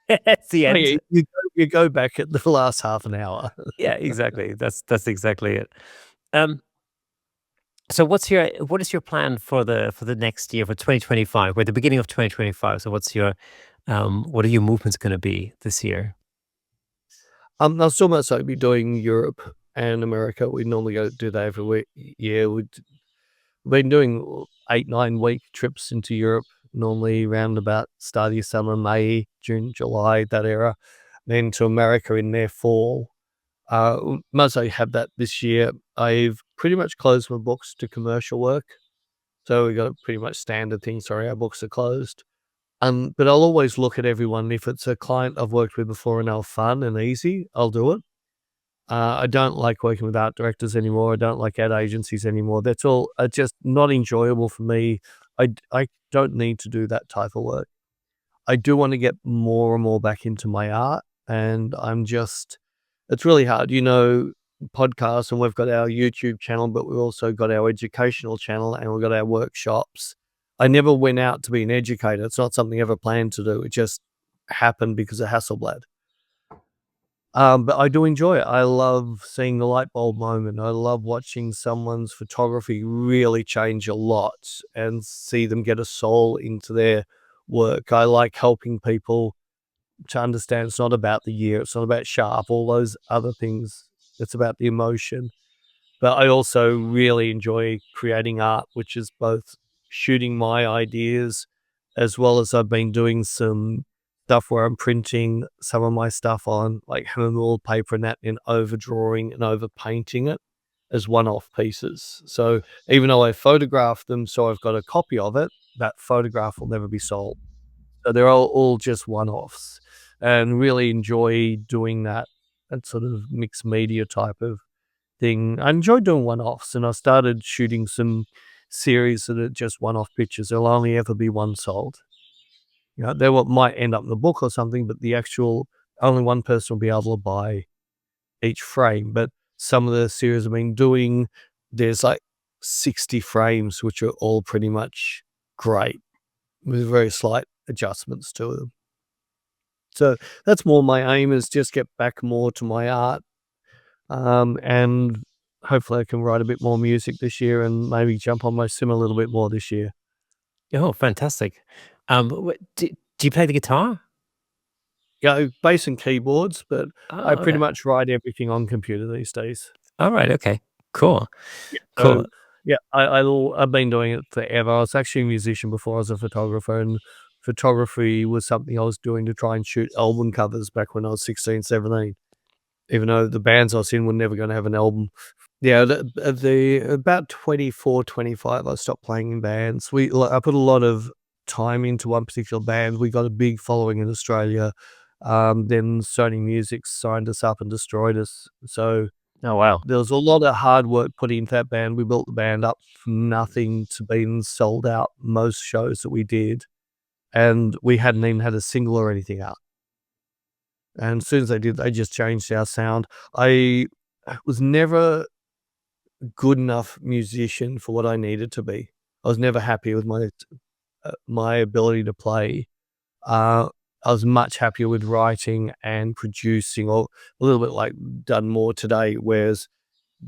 At the Oh, end. yeah, you go back at the last half an hour. Yeah, exactly. That's exactly it. Um, so what is your plan for the next year, for 2025? We're at the beginning of 2025. So what are your movements going to be this year? I'll still most likely be doing Europe and America. We normally go do that every week year. We've been doing 8, 9 week trips into Europe, normally around about start of your summer, May, June, July, that era, then to America in their fall. Must I have that this year. I've pretty much closed my books to commercial work, so we got a pretty much standard thing. Sorry, our books are closed. But I'll always look at everyone. If it's a client I've worked with before and they're fun and easy, I'll do it. I don't like working with art directors anymore. I don't like ad agencies anymore. That's all just not enjoyable for me. I don't need to do that type of work. I do want to get more and more back into my art, and it's really hard, podcasts, and we've got our YouTube channel, but we've also got our educational channel and we've got our workshops. I never went out to be an educator. It's not something I ever planned to do. It just happened because of Hasselblad. But I do enjoy it. I love seeing the light bulb moment. I love watching someone's photography really change a lot and see them get a soul into their work. I like helping people to understand it's not about the year, it's not about sharp, all those other things. It's about the emotion. But I also really enjoy creating art, which is both shooting my ideas as well as I've been doing some stuff where I'm printing some of my stuff on like hammer paper and that and overdrawing and overpainting it as one-off pieces. So even though I photographed them, so I've got a copy of it, that photograph will never be sold. So they're all just one-offs, and really enjoy doing that sort of mixed media type of thing. I enjoy doing one-offs, and I started shooting some series that are just one-off pictures. There'll only ever be one sold. They might end up in the book or something, but the actual only one person will be able to buy each frame. But some of the series I've been doing, there's like 60 frames, which are all pretty much great with very slight adjustments to them. So that's more my aim, is just get back more to my art, and hopefully I can write a bit more music this year and maybe jump on my sim a little bit more this year. Oh, fantastic. Do you play the guitar? Yeah, bass and keyboards, but I Oh, pretty okay. much write everything on computer these days. All right. Okay. Cool. Yeah. Cool. So, yeah, I've been doing it forever. I was actually a musician before I was a photographer, and photography was something I was doing to try and shoot album covers back when I was 16, 17. Even though the bands I was in were never gonna have an album. Yeah, the about 24, 25, I stopped playing in bands. I put a lot of time into one particular band. We got a big following in Australia. Then Sony Music signed us up and destroyed us. So Oh, wow. there was a lot of hard work put into that band. We built the band up from nothing to being sold out most shows that we did, and we hadn't even had a single or anything out. And as soon as they did, they just changed our sound. I was never a good enough musician for what I needed to be. I was never happy with my ability to play. Uh, I was much happier with writing and producing, or a little bit like done more today, whereas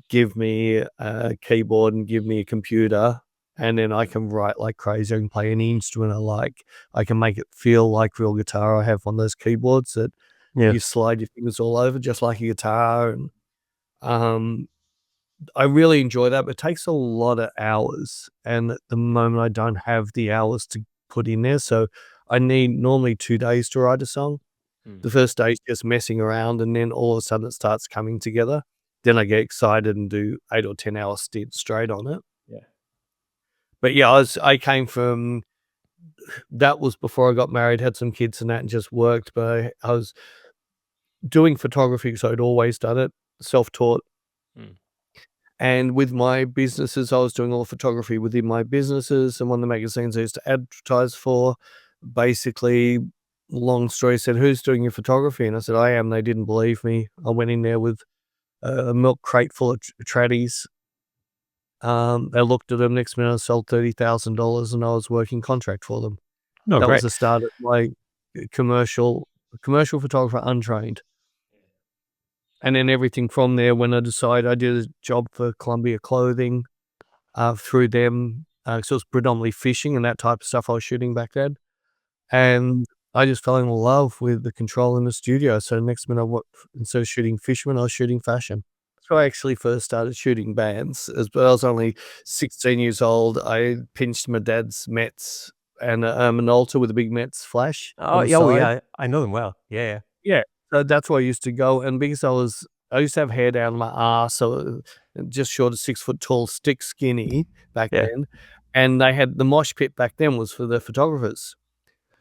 give me a keyboard and give me a computer, and then I can write like crazy. I can play any instrument I like. I can make it feel like real guitar. I have one of those keyboards that Yeah. you slide your fingers all over just like a guitar, and um, I really enjoy that, but it takes a lot of hours, and at the moment, I don't have the hours to put in there, so I need normally 2 days to write a song. Mm. The first day is just messing around, and then all of a sudden it starts coming together. Then I get excited and do 8 or 10-hour stints straight on it. Yeah. But yeah, I came from that was before I got married, had some kids and that, and just worked, but I was doing photography because 'cause I'd always done it, self-taught. Mm. And with my businesses, I was doing all the photography within my businesses, and one of the magazines I used to advertise for, basically, long story said, "Who's doing your photography?" And I said, "I am." They didn't believe me. I went in there with a milk crate full of tradies. They looked at them. Next minute, I sold $30,000, and I was working contract for them. No, That was great. the start of my commercial photographer, untrained. And then everything from there, when I decided I did a job for Columbia Clothing, through them, so it's predominantly fishing and that type of stuff I was shooting back then, and I just fell in love with the control in the studio, so next minute, instead of shooting fishermen, I was shooting fashion. So I actually first started shooting bands as I was only 16 years old. I pinched my dad's Mets and a Minolta with a big Mets flash Oh, on the yeah, oh, side. yeah, I know them well. Yeah, yeah. Yeah, so that's where I used to go, and because I used to have hair down my arse, so just short of 6 foot tall, stick skinny back Yeah, then, and they had the mosh pit back then was for the photographers.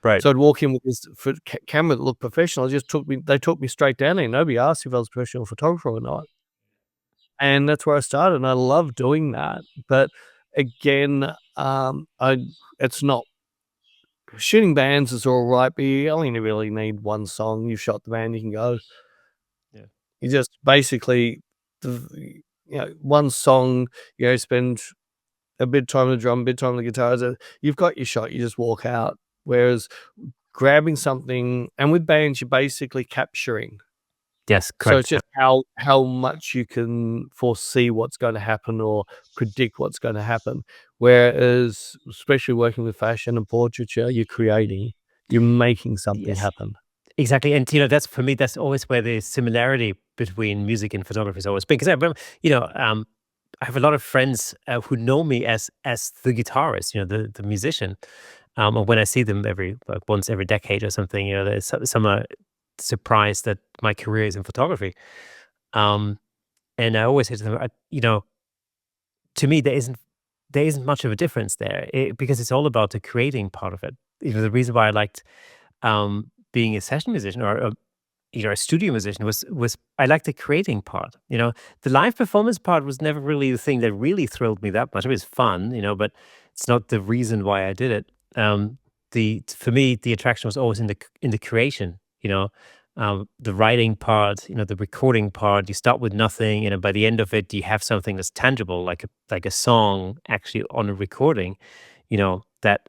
right. So I'd walk in with this camera that looked professional. It just they took me straight down there. Nobody asked if I was a professional photographer or not, and that's where I started, and I love doing that, but again, I it's not shooting bands is alright, but you only really need 1 song. You've shot the band, you can go. Yeah. You just basically, you know, 1 song, spend a bit of time on the drum, a bit of time on the guitars, you've got your shot, you just walk out. Whereas grabbing something and with bands, you're basically capturing. Yes, So correct. it's just how much you can foresee what's gonna happen or predict what's gonna happen. Whereas, especially working with fashion and portraiture, you're creating, you're making something Yes, happen. exactly, and, that's for me, that's always where the similarity between music and photography has always been, 'cause I remember, I have a lot of friends, who know me as the guitarist, the musician, and when I see them once every decade or something, there's some are surprised that my career is in photography, um, and I always say to them, to me, there isn't much of a difference there, because it's all about the creating part of it. The reason why I liked, being a session musician or a studio musician was I like the creating part. The live performance part was never really the thing that really thrilled me that much. It was fun, but it's not the reason why I did it. The For me, the attraction was always in the creation. The writing part, the recording part. You start with nothing, by the end of it, you have something that's tangible, like a song actually on a recording. That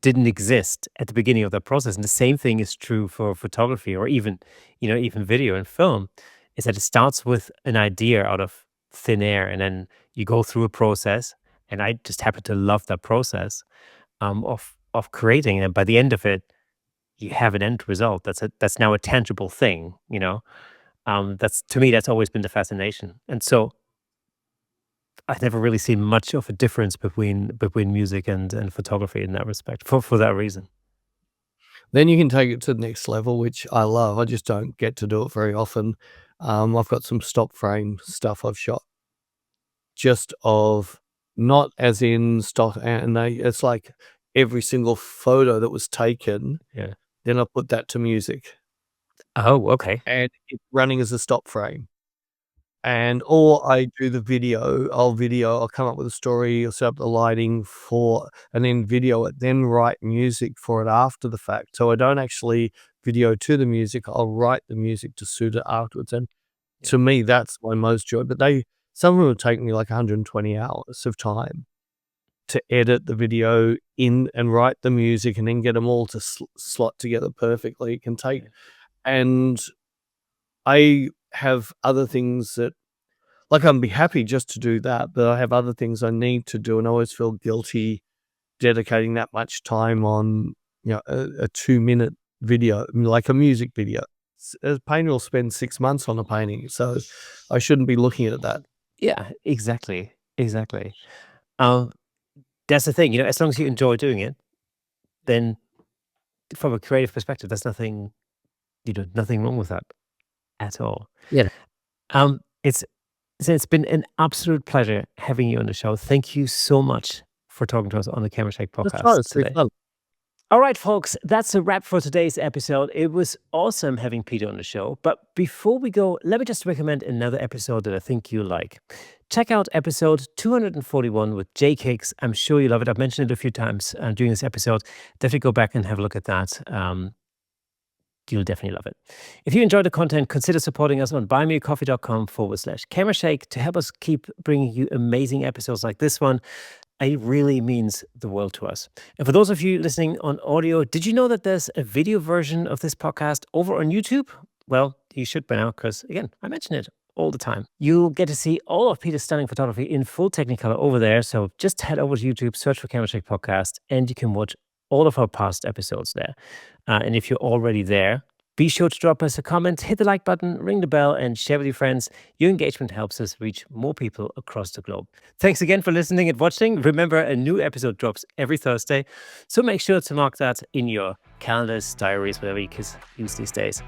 didn't exist at the beginning of that process. And the same thing is true for photography or even video and film, is that it starts with an idea out of thin air and then you go through a process. And I just happen to love that process, of creating. And by the end of it, you have an end result. That's now a tangible thing. That's to me, that's always been the fascination. And so I've never really seen much of a difference between music and photography in that respect for that reason. Then you can take it to the next level, which I love. I just don't get to do it very often. I've got some stop frame stuff I've shot just of not as in stock, and it's like every single photo that was taken, Yeah. then I put that to music, Oh, okay. and it's running as a stop frame. Or I do the video, I'll come up with a story, I'll set up the lighting for and then video it, then write music for it after the fact. So I don't actually video to the music, I'll write the music to suit it afterwards, and Yeah. to me, that's my most joy, but some of them would take me like 120 hours of time to edit the video in and write the music and then get them all to slot together perfectly. It can take Yeah. and I have other things that like, I'd be happy just to do that, but I have other things I need to do, and I always feel guilty dedicating that much time on, a 2-minute video, like a music video. A painter will spend 6 months on a painting, so I shouldn't be looking at that. Yeah, exactly. Exactly. Um, that's the thing, as long as you enjoy doing it, then from a creative perspective, there's nothing wrong with that at all. Yeah. It's so it's been an absolute pleasure having you on the show. Thank you so much for talking to us on the Camera Shake That's right, podcast it's really today. fun. All right, folks, that's a wrap for today's episode. It was awesome having Peter on the show. But before we go, let me just recommend another episode that I think you'll like. Check out episode 241 with Jay Cakes. I'm sure you love it. I've mentioned it a few times during this episode. Definitely go back and have a look at that. You'll definitely love it. If you enjoyed the content, consider supporting us on buymeacoffee.com/camerashake to help us keep bringing you amazing episodes like this one. It really means the world to us. And for those of you listening on audio, did you know that there's a video version of this podcast over on YouTube? Well, you should by now, because again, I mention it all the time. You'll get to see all of Peter's stunning photography in full Technicolor over there. So just head over to YouTube, search for Camera Shake Podcast, and you can watch all of our past episodes there. And if you're already there, be sure to drop us a comment, hit the like button, ring the bell, and share with your friends. Your engagement helps us reach more people across the globe. Thanks again for listening and watching. Remember, a new episode drops every Thursday, so make sure to mark that in your calendars, diaries, whatever you can use these days.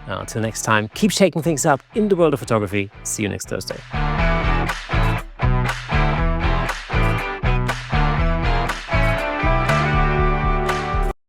Until next time, keep shaking things up in the world of photography. See you next Thursday.